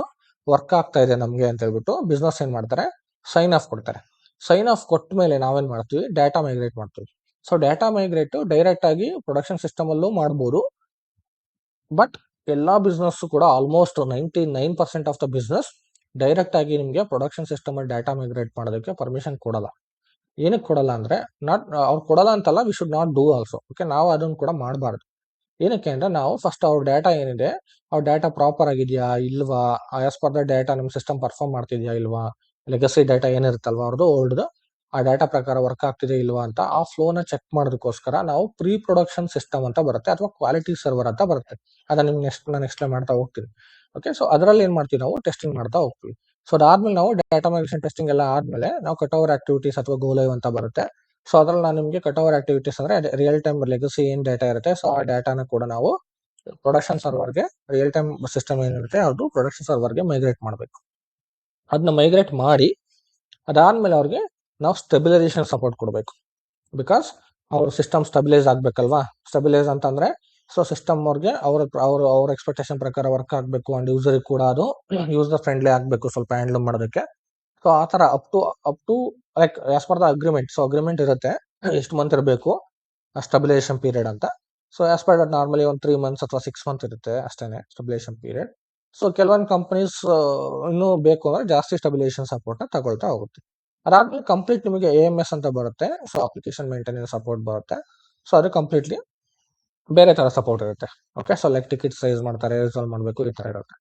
ವರ್ಕ್ ಆಗ್ತಾ ಇದೆ ನಮಗೆ ಅಂತ ಹೇಳ್ಬಿಟ್ಟು ಬಿಸ್ನೆಸ್ ಏನ್ ಮಾಡ್ತಾರೆ, ಸೈನ್ ಆಫ್ ಕೊಡ್ತಾರೆ. ಸೈನ್ ಆಫ್ ಕೊಟ್ಟ ಮೇಲೆ ನಾವೇನ್ ಮಾಡ್ತೀವಿ, ಡಾಟಾ ಮೈಗ್ರೇಟ್ ಮಾಡ್ತೀವಿ. ಸೊ ಡಾಟಾ ಮೈಗ್ರೇಟ್ ಡೈರೆಕ್ಟ್ ಆಗಿ ಪ್ರೊಡಕ್ಷನ್ ಸಿಸ್ಟಮ್ ಅಲ್ಲೂ ಮಾಡ್ಬೋದು, ಬಟ್ ಎಲ್ಲಾ ಬಿಸ್ನೆಸ್ ಕೂಡ almost 99% of the business direct ಆಗಿ ನಿಮಗೆ ಪ್ರೊಡಕ್ಷನ್ ಸಿಸ್ಟಮ್ ಅಲ್ಲಿ ಡಾಟಾ ಮೈಗ್ರೇಟ್ ಮಾಡೋದಕ್ಕೆ ಪರ್ಮಿಷನ್ ಕೊಡಲ್ಲ. ಏನಕ್ಕೆ ಕೊಡಲ್ಲ ಅಂದ್ರೆ ಅವ್ರು ಕೊಡಲ್ಲ ಅಂತಲ್ಲ, we should not do also. Okay, ನಾವು ಅದನ್ನು ಕೂಡ ಮಾಡಬಾರ್ದು. ಏನಕ್ಕೆ ಅಂದ್ರೆ ನಾವು ಫಸ್ಟ್ ಅವ್ರ ಡಾಟಾ ಏನಿದೆ, ಅವ್ರ ಡಾಟಾ ಪ್ರಾಪರ್ ಆಗಿದೆಯಾ ಇಲ್ವಾ, ಆಸ್ ಪರ್ ದ ಡಾಟಾ ನಮ್ಮ ಸಿಸ್ಟಮ್ ಪರ್ಫಾರ್ಮ್ ಮಾಡ್ತಿದ್ಯಾ ಇಲ್ವಾ, ಲೆಗಸಿ ಡಾಟಾ ಏನಿರುತ್ತಲ್ವಾ ಅವ್ರದ್ದು ಓಲ್ಡ್, ಆ ಡಾಟಾ ಪ್ರಕಾರ ವರ್ಕ್ ಆಗ್ತಿದೆ ಇಲ್ವಾ ಅಂತ ಆ ಫ್ಲೋನ ಚೆಕ್ ಮಾಡೋದಕ್ಕೋಸ್ಕರ ನಾವು ಪ್ರೀ ಪ್ರೊಡಕ್ಷನ್ ಸಿಸ್ಟಮ್ ಅಂತ ಬರುತ್ತೆ, ಅಥವಾ ಕ್ವಾಲಿಟಿ ಸರ್ವರ್ ಅಂತ ಬರುತ್ತೆ. ಅದನ್ನ ನಿಮ್ಗೆ ನಾನು ಎಕ್ಸ್ಪ್ಲೇನ್ ಮಾಡ್ತಾ ಹೋಗ್ತೀನಿ. ಓಕೆ, ಸೊ ಅದರಲ್ಲಿ ಏನ್ ಮಾಡ್ತೀವಿ, ನಾವು ಟೆಸ್ಟಿಂಗ್ ಮಾಡ್ತಾ ಹೋಗ್ತೀವಿ. ಸೊ ಅದಾದ್ಮೇಲೆ ನಾವು ಡಾಟಾ ಮೈಗ್ರೇಷನ್ ಟೆಸ್ಟಿಂಗ್ ಎಲ್ಲ ಆದ್ಮೇಲೆ ನಾವು ಕಟ್ ಓವರ್ ಆಕ್ಟಿವಿಟೀಸ್ ಅಥವಾ ಗೋ ಲೈವ್ ಅಂತ ಬರುತ್ತೆ. ಸೊ ಅದ್ರಲ್ಲಿ ನಾನು ನಿಮಗೆ ಕಟ್ ಓವರ್ ಆಕ್ಟಿವಿಟೀಸ್ ಅಂದ್ರೆ ರಿಯಲ್ ಟೈಮ್ ಲೆಗಸಿ ಏನ್ ಡಾಟಾ ಇರುತ್ತೆ, ಸೊ ಆ ಡಾಟಾನ ಕೂಡ ನಾವು ಪ್ರೊಡಕ್ಷನ್ ಸರ್ವರ್ಗೆ, ರಿಯಲ್ ಟೈಮ್ ಸಿಸ್ಟಮ್ ಏನಿರುತ್ತೆ ಅದು ಪ್ರೊಡಕ್ಷನ್ ಸರ್ವರ್ಗೆ ಮೈಗ್ರೇಟ್ ಮಾಡಬೇಕು. ಅದನ್ನ ಮೈಗ್ರೇಟ್ ಮಾಡಿ ಅದಾದ್ಮೇಲೆ ಅವ್ರಿಗೆ ನಾವು ಸ್ಟೆಬಿಲೈಸೇಷನ್ ಸಪೋರ್ಟ್ ಕೊಡಬೇಕು. ಬಿಕಾಸ್ ಅವ್ರ ಸಿಸ್ಟಮ್ ಸ್ಟೆಬಿಲೈಸ್ ಆಗ್ಬೇಕಲ್ವಾ. ಸ್ಟೆಬಿಲೈಸ್ ಅಂತಂದ್ರೆ ಸೊ ಸಿಸ್ಟಮ್ ಅವ್ರಿಗೆ ಅವ್ರ ಎಕ್ಸ್ಪೆಕ್ಟೇಷನ್ ಪ್ರಕಾರ ವರ್ಕ್ ಆಗಬೇಕು, ಅಂಡ್ ಯೂಸರ್ ಕೂಡ ಅದು ಯೂಸರ್ ಫ್ರೆಂಡ್ಲಿ ಆಗಬೇಕು ಸ್ವಲ್ಪ ಹ್ಯಾಂಡಲ್ ಮಾಡೋದಕ್ಕೆ. ಸೊ ಆ ತರ up to like as per the agreement. So agreement ಇರುತ್ತೆ ಎಷ್ಟು ಮಂತ್ ಇರಬೇಕು ಸ್ಟೆಬಿಲೈಸೇಷನ್ ಪೀರಿಯಡ್ ಅಂತ. So as per that normally ಒಂದು 3 months ಅಥವಾ 6 months ಇರುತ್ತೆ ಅಷ್ಟೇನೆ ಸ್ಟೆಬಿಲೈಸೇಷನ್ ಪೀರಿಯಡ್. ಸೊ ಕೆಲವೊಂದು ಕಂಪನೀಸ್ ಇನ್ನೂ ಬೇಕು ಅಂದ್ರೆ ಜಾಸ್ತಿ ಸ್ಟೆಬಿಲೈಸೇಷನ್ ಸಪೋರ್ಟ್ ನ ತಗೊಳ್ತಾ ಹೋಗುತ್ತೆ. ಅದಾದ್ಮೇಲೆ ಕಂಪ್ಲೀಟ್ ನಿಮಗೆ AMS ಅಂತ ಬರುತ್ತೆ, ಸೊ ಅಪ್ಲಿಕೇಶನ್ ಮೇಂಟೆನೆನ್ಸ್ ಸಪೋರ್ಟ್ ಬರುತ್ತೆ. ಸೊ ಅದು ಕಂಪ್ಲೀಟ್ಲಿ ಬೇರೆ ತರ ಸಪೋರ್ಟ್ ಇರುತ್ತೆ. Okay, so like ticket raise ಮಾಡ್ತಾರೆ, ರಿಸಾಲ್ವ್ ಮಾಡಬೇಕು, ಈ ತರ ಇರುತ್ತೆ.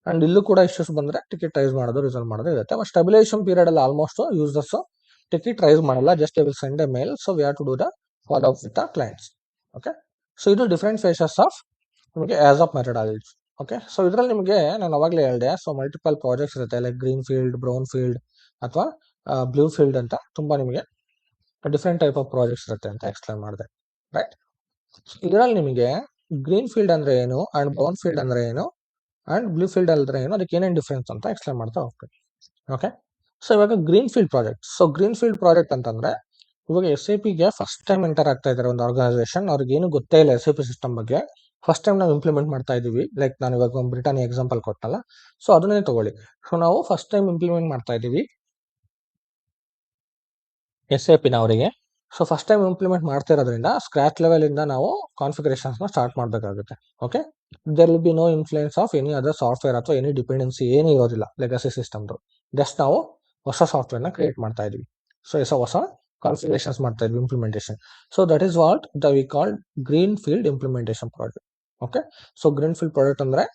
ಅಂಡ್ ಇಲ್ಲೂ ಕೂಡ ಇಶ್ಯೂಸ್ ಬಂದ್ರೆ ಟಿಕೆಟ್ ರೈಸ್ ಮಾಡೋದು, ರಿಸಾಲ್ವ್ ಮಾಡೋದು ಇರುತ್ತೆ. ಬಟ್ ಸ್ಟೆಬಿಲೈಸೇಷನ್ ಪೀರಿಯಡ್ ಅಲ್ಲಿ ಆಲ್ಮೋಸ್ಟ್ ಯೂಸರ್ಸ್ ಟಿಕೆಟ್ ರೈಸ್ ಮಾಡಲ್ಲ, just will send a mail. So we have to do the follow up with the clients. Okay, so ಇದು ಡಿಫ್ರೆಂಟ್ ಫೇಸಸ್ ಆಫ್ ನಿಮಗೆ as of methodology. Okay, so ಇದರಲ್ಲಿ ನಿಮಗೆ ನಾನು ಅವಾಗಲೇ ಹೇಳಿದೆ, ಸೊ ಮಲ್ಟಿಪಲ್ ಪ್ರಾಜೆಕ್ಟ್ಸ್ ಇರುತ್ತೆ, like greenfield, brownfield ಅಥವಾ ಬ್ಲೂ ಫೀಲ್ಡ್ ಅಂತ ತುಂಬಾ ನಿಮಗೆ ಡಿಫ್ರೆಂಟ್ ಟೈಪ್ ಆಫ್ ಪ್ರಾಜೆಕ್ಟ್ಸ್ ಇರುತ್ತೆ ಅಂತ ಎಕ್ಸ್ಪ್ಲೈನ್ ಮಾಡಿದೆ, ರೈಟ್. ಇದರಲ್ಲಿ ನಿಮಗೆ ಗ್ರೀನ್ ಫೀಲ್ಡ್ ಅಂದ್ರೆ ಏನು, ಅಂಡ್ ಬ್ರೌನ್ ಫೀಲ್ಡ್ ಅಂದ್ರೆ ಏನು, ಅಂಡ್ ಬ್ಲೂ ಫೀಲ್ಡ್ ಅಂದ್ರೆ ಏನು, ಅದಕ್ಕೆ ಏನೇನು ಡಿಫ್ರೆನ್ಸ್ ಅಂತ ಎಕ್ಸ್ಪ್ಲೈನ್ ಮಾಡ್ತಾ ಹೋಗ್ತೀನಿ. ಓಕೆ, ಸೊ ಇವಾಗ green field project. So greenfield project ಅಂತಂದ್ರೆ ಇವಾಗ SAP ಗೆ ಫಸ್ಟ್ ಟೈಮ್ ಎಂಟರ್ ಆಗ್ತಾ ಇದ್ದಾರೆ ಒಂದು ಆರ್ಗನೈಸೇಷನ್, ಅವ್ರಿಗೆ ಏನು ಗೊತ್ತೇ ಇಲ್ಲ SAP ಸಿಸ್ಟಮ್ ಬಗ್ಗೆ. ಫಸ್ಟ್ ಟೈಮ್ ನಾವು ಇಂಪ್ಲಿಮೆಂಟ್ ಮಾಡ್ತಾ ಇದೀವಿ, ಲೈಕ್ ನಾನು ಇವಾಗ ಒಂದು ಬ್ರಿಟಾನಿಯಾ ಎಕ್ಸಾಂಪಲ್ ಕೊಟ್ಟನಲ್ಲ, ಸೊ ಅದನ್ನೇ ತಗೊಳ್ಳಿ. ಸೊ ನಾವು ಫಸ್ಟ್ ಟೈಮ್ ಇಂಪ್ಲಿಮೆಂಟ್ ಮಾಡ್ತಾ ಇದೀವಿ SAP ನವರಿಗೆ. ಸೊ ಫಸ್ಟ್ ಟೈಮ್ ಇಂಪ್ಲಿಮೆಂಟ್ ಮಾಡ್ತಾ ಇರೋದ್ರಿಂದ ಸ್ಕ್ರಾಚ್ ಲೆವೆಲ್ ಇಂದ ನಾವು ಕಾನ್ಫಿಗರೇಷನ್ಸ್ ನ ಸ್ಟಾರ್ಟ್ ಮಾಡಬೇಕಾಗುತ್ತೆ. Okay, there will be no influence of any other software ಅಥವಾ ಎನಿ ಡಿಪೆಂಡೆನ್ಸಿ ಏನು ಇರೋದಿಲ್ಲ ಲೆಗಸಿ ಸಿಸ್ಟಮ್ದು. ಜಸ್ಟ್ ನಾವು ಹೊಸ ಸಾಫ್ಟ್ವೇರ್ ನ ಕ್ರಿಯೇಟ್ ಮಾಡ್ತಾ ಇದೀವಿ. ಸೊ ಹೊಸ ಕಾನ್ಫಿಗರೇಷನ್ಸ್ ಮಾಡ್ತಾ ಇದ್ವಿ implementation. So that is what we called greenfield implementation project. Okay, so greenfield project ಅಂದ್ರೆ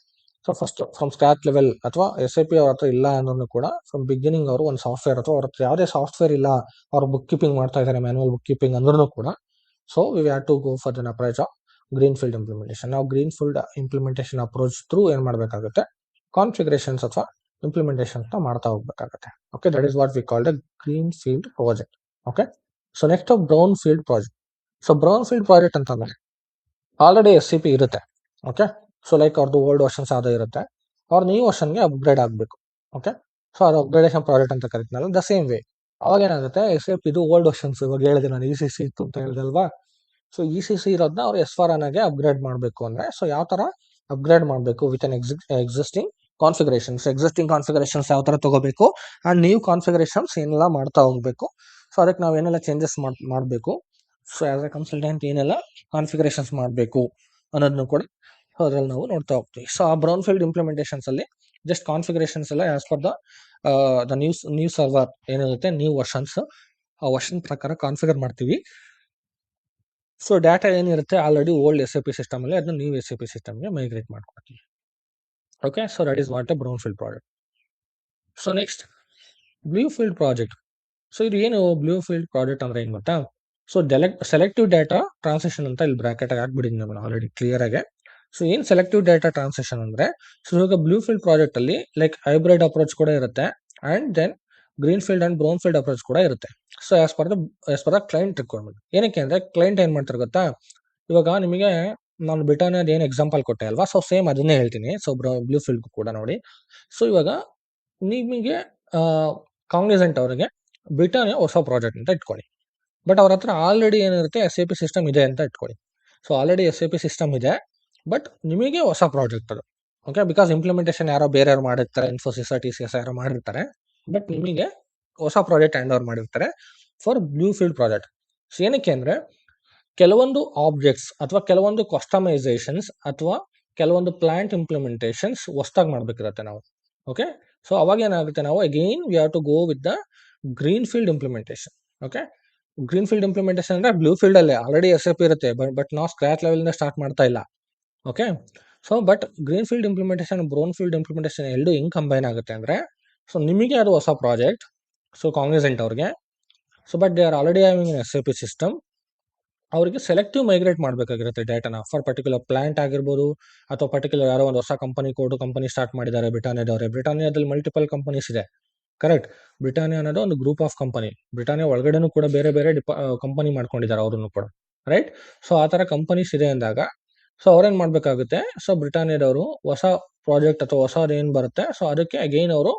so first from scratch level ಅಥವಾ SAP ಅವ್ರ ಹತ್ರ ಇಲ್ಲ ಅನ್ನೋದು ಕೂಡ ಫ್ರಮ್ ಬಿಗಿನಿಂಗ್ ಅವರು ಒಂದು ಸಾಫ್ಟ್ವೇರ್ ಅಥವಾ ಅವ್ರ ಹತ್ರ ಯಾವುದೇ ಸಾಫ್ಟ್ವೇರ್ ಇಲ್ಲ, ಅವ್ರು ಬುಕ್ ಕೀಪಿಂಗ್ ಮಾಡ್ತಾ ಇದ್ದಾರೆ, ಮ್ಯಾನುವಲ್ ಬುಕ್ ಕೀಪಿಂಗ್ ಅಂದ್ರೂ ಕೂಡ, so we have to go for then approach of greenfield implementation. ನಾವು greenfield implementation approach through ಏನ್ ಮಾಡಬೇಕಾಗುತ್ತೆ, ಕಾನ್ಫಿಗರೇಷನ್ಸ್ ಅಥವಾ ಇಂಪ್ಲಿಮೆಂಟೇಷನ್ ಮಾಡ್ತಾ ಹೋಗ್ಬೇಕಾಗುತ್ತೆ. Okay, that is what we called the greenfield project. Okay, so next brownfield project. So brownfield project ಅಂತಂದ್ರೆ ಆಲ್ರೆಡಿ SAP ಇರುತ್ತೆ. ಓಕೆ, ಸೊ ಲೈಕ್ ಅವ್ರದ್ದು ಓಲ್ಡ್ ವರ್ಷನ್ಸ್ ಯಾವುದೋ ಇರುತ್ತೆ, ಅವ್ರ ನ್ಯೂ ವರ್ಷನ್ಗೆ ಅಪ್ಗ್ರೇಡ್ ಆಗಬೇಕು. ಓಕೆ, ಸೊ ಅದು ಅಪ್ಗ್ರೇಡೇಷನ್ ಪ್ರಾಜೆಕ್ಟ್ ಅಂತ ಕರಿತೀನಲ್ಲ, ದ ಸೇಮ್ ವೇ ಅವಾಗ ಏನಾಗುತ್ತೆ, SAP ಇದು ಓಲ್ಡ್ ವರ್ಷನ್ಸ್ ಇವಾಗ ಹೇಳಿದೆ ನಾನು ECC ಇತ್ತು ಅಂತ ಹೇಳಿದೆ ಅಲ್ವಾ. ಸೊ ECC ಇರೋದನ್ನ ಅವ್ರು S/4HANAಗೆ ಅಪ್ಗ್ರೇಡ್ ಮಾಡಬೇಕು ಅಂದ್ರೆ, ಸೊ ಯಾವ ತರ ಅಪ್ಗ್ರೇಡ್ ಮಾಡಬೇಕು ವಿತ್ ಅನ್ ಎಕ್ಸಿಸ್ಟಿಂಗ್ ಕಾನ್ಫಿಗರೇಷನ್ಸ್ ಯಾವ ತರ ತಗೋಬೇಕು, ಅಂಡ್ ನ್ಯೂ ಕಾನ್ಫಿಗರೇಷನ್ಸ್ ಏನೆಲ್ಲ ಮಾಡ್ತಾ ಹೋಗ್ಬೇಕು. ಸೊ ಅದಕ್ಕೆ ನಾವು ಏನೆಲ್ಲ ಚೇಂಜಸ್ ಮಾಡಬೇಕು, ಸೊ ಆಸ್ ಎ ಕನ್ಸಲ್ಟೆಂಟ್ ಏನೆಲ್ಲ ಕಾನ್ಫಿಗರೇಷನ್ಸ್ ಮಾಡಬೇಕು ಅನ್ನೋದನ್ನು ಕೂಡ ಅದ್ರಲ್ಲಿ ನಾವು ನೋಡ್ತಾ ಹೋಗ್ತೀವಿ. ಸೊ ಆ ಬ್ರೌನ್ ಫೀಲ್ಡ್ ಇಂಪ್ಲಿಮೆಂಟೇಷನ್ಸ್ ಅಲ್ಲಿ ಜಸ್ಟ್ ಕಾನ್ಫಿಗರೇಷನ್ಸ್ ಎಲ್ಲ as per the new server ಏನಿರುತ್ತೆ, ನ್ಯೂ ವರ್ಷನ್ಸ್, ಆ ವರ್ಷನ್ ಪ್ರಕಾರ ಕಾನ್ಫಿಗರ್ ಮಾಡ್ತೀವಿ. ಸೊ ಡಾಟಾ ಏನಿರುತ್ತೆ ಆಲ್ರೆಡಿ ಓಲ್ಡ್ SAP ಸಿಸ್ಟಮ್ ಅಲ್ಲಿ ಅದನ್ನ ನ್ಯೂ SAP ಸಿಸ್ಟಮ್ಗೆ ಮೈಗ್ರೇಟ್ ಮಾಡ್ಕೊಳ್ತೀವಿ. Okay, so that is what A brown field project. So next blue field project. So ಇದು ಏನು ಬ್ಲೂ ಫೀಲ್ಡ್ ಪ್ರಾಜೆಕ್ಟ್ ಅಂದ್ರೆ ಏನ್ ಗೊತ್ತಾ, ಸೊ ಸೆಲೆಕ್ಟಿವ್ ಡಾಟಾ ಟ್ರಾನ್ಸಿಷನ್ ಅಂತ ಇಲ್ಲಿ ಬ್ರಾಕೆಟ್ ಹಾಕ್ಬಿಟ್ಟಿದ್ದೀನಿ ನಾನು ಆಲ್ರೆಡಿ ಕ್ಲಿಯರ್ ಆಗಿ. ಸೊ ಏನ್ ಸೆಲೆಕ್ಟಿವ್ ಡಾಟಾ ಟ್ರಾನ್ಸಿಷನ್ ಅಂದ್ರೆ, ಸೊ ಇವಾಗ ಬ್ಲೂ ಫೀಲ್ಡ್ ಪ್ರಾಜೆಕ್ಟ್ ಅಲ್ಲಿ ಲೈಕ್ ಹೈಬ್ರಿಡ್ ಅಪ್ರೋಚ್ ಕೂಡ ಇರುತ್ತೆ, and then greenfield and brownfield approach ಕೂಡ ಇರುತ್ತೆ. So as per the client requirement. ಏನಕ್ಕೆ ಅಂದ್ರೆ ಕ್ಲೈಂಟ್ ಏನ್ ಮಾಡ್ತಾರೆ ಗೊತ್ತಾ, ಇವಾಗ ನಿಮಗೆ ನಾನು ಬ್ರಿಟಾನಿಯಾದ ಏನು ಎಕ್ಸಾಂಪಲ್ ಕೊಟ್ಟೆ ಅಲ್ವಾ, ಸೊ ಸೇಮ್ ಅದನ್ನೇ ಹೇಳ್ತೀನಿ. ಸೊ ಬ್ಲೂ ಫೀಲ್ಡ್ ಕೂಡ ನೋಡಿ. ಸೊ ಇವಾಗ ನಿಮಗೆ ಕಾಂಗ್ನಿಸೆಂಟ್ ಅವರಿಗೆ ಬ್ರಿಟಾನಿಯಾ ಹೊಸ ಪ್ರಾಜೆಕ್ಟ್ ಅಂತ ಇಟ್ಕೊಳ್ಳಿ, ಬಟ್ ಅವ್ರ ಹತ್ರ ಆಲ್ರೆಡಿ ಏನಿರುತ್ತೆ SAP ಸಿಸ್ಟಮ್ ಇದೆ ಅಂತ ಇಟ್ಕೊಳ್ಳಿ. ಸೊ ಆಲ್ರೆಡಿ SAP ಸಿಸ್ಟಮ್ ಇದೆ, ಬಟ್ ನಿಮಗೆ ಹೊಸ ಪ್ರಾಜೆಕ್ಟ್ ಅದು. ಓಕೆ, ಬಿಕಾಸ್ ಇಂಪ್ಲಿಮೆಂಟೇಷನ್ ಯಾರೋ ಬೇರೆಯವ್ರು ಮಾಡಿರ್ತಾರೆ, ಇನ್ಫೋಸಿಸ್ TCS ಯಾರೋ ಮಾಡಿರ್ತಾರೆ, ಬಟ್ ನಿಮಗೆ ಹೊಸ ಪ್ರಾಜೆಕ್ಟ್ ಹ್ಯಾಂಡ್ ಓವರ್ ಮಾಡಿರ್ತಾರೆ for blue field project. So ಏನಕ್ಕೆ ಅಂದ್ರೆ ಕೆಲವೊಂದು ಆಬ್ಜೆಕ್ಟ್ಸ್ ಅಥವಾ ಕೆಲವೊಂದು ಕಸ್ಟಮೈಸೇಷನ್ಸ್ ಅಥವಾ ಕೆಲವೊಂದು ಪ್ಲಾಂಟ್ ಇಂಪ್ಲಿಮೆಂಟೇಷನ್ಸ್ ಹೊಸದಾಗಿ ಮಾಡ್ಬೇಕಿರತ್ತೆ ನಾವು. ಓಕೆ, ಸೊ ಅವಾಗ ಏನಾಗುತ್ತೆ, ನಾವು again we have to go with the greenfield implementation. Okay, greenfield implementation ಅಂದ್ರೆ ಬ್ಲೂ ಫೀಲ್ಡ್ ಅಲ್ಲಿ ಆಲ್ರೆಡಿ SAP ಇರುತ್ತೆ, ಬಟ್ ನಾವು ಸ್ಕ್ರಾಚ್ ಲೆವೆಲ್ ಇಂದ ಸ್ಟಾರ್ಟ್ ಮಾಡ್ತಾ ಇಲ್ಲ. Okay, so but greenfield implementation, brownfield implementation ಎರಡು ಹೆಂಗ್ ಕಂಬೈನ್ ಆಗುತ್ತೆ ಅಂದ್ರೆ, ಸೊ ನಿಮಗೆ ಅದು ಹೊಸ ಪ್ರಾಜೆಕ್ಟ್, ಸೊ ಕಾಂಗ್ನಿಸೆಂಟ್ ಅವ್ರಿಗೆ, so but they are already having SAP system. ಅವರಿಗೆ ಸೆಲೆಕ್ಟಿವ್ ಮೈಗ್ರೇಟ್ ಮಾಡಬೇಕಾಗಿರುತ್ತೆ ಡೇಟಾನ ಫಾರ್ ಪರ್ಟಿಕ್ಯುಲರ್ ಪ್ಲಾಂಟ್ ಆಗಿರ್ಬೋದು, ಅಥವಾ ಪರ್ಟಿಕ್ಯುಲರ್ ಯಾರೋ ಒಂದು ಹೊಸ ಕಂಪನಿ ಸ್ಟಾರ್ಟ್ ಮಾಡಿದ್ದಾರೆ ಬ್ರಿಟಾನಿಯಾದವರೇ. ಬ್ರಿಟಾನಿಯಾದಲ್ಲಿ ಮಲ್ಟಿಪಲ್ ಕಂಪನೀಸ್ ಇದೆ, ಕರೆಕ್ಟ್. ಬ್ರಿಟಾನಿಯಾ ಅನ್ನೋದು ಒಂದು ಗ್ರೂಪ್ ಆಫ್ ಕಂಪನಿ. ಬ್ರಿಟಾನಿಯಾ ಒಳಗಡೆನೂ ಕೂಡ ಬೇರೆ ಬೇರೆ ಕಂಪನಿ ಮಾಡ್ಕೊಂಡಿದ್ದಾರೆ ಅವ್ರನ್ನು ಕೂಡ, ರೈಟ್. ಸೊ ಆ ಥರ ಕಂಪನೀಸ್ ಇದೆ ಅಂದಾಗ, ಸೊ ಅವ್ರೇನ್ ಮಾಡ್ಬೇಕಾಗುತ್ತೆ, ಸೊ ಬ್ರಿಟಾನಿಯಾದವರು ಹೊಸ ಪ್ರಾಜೆಕ್ಟ್ ಅಥವಾ ಹೊಸದೇನು ಬರುತ್ತೆ, ಸೊ ಅದಕ್ಕೆ ಅಗೈನ್ ಅವರು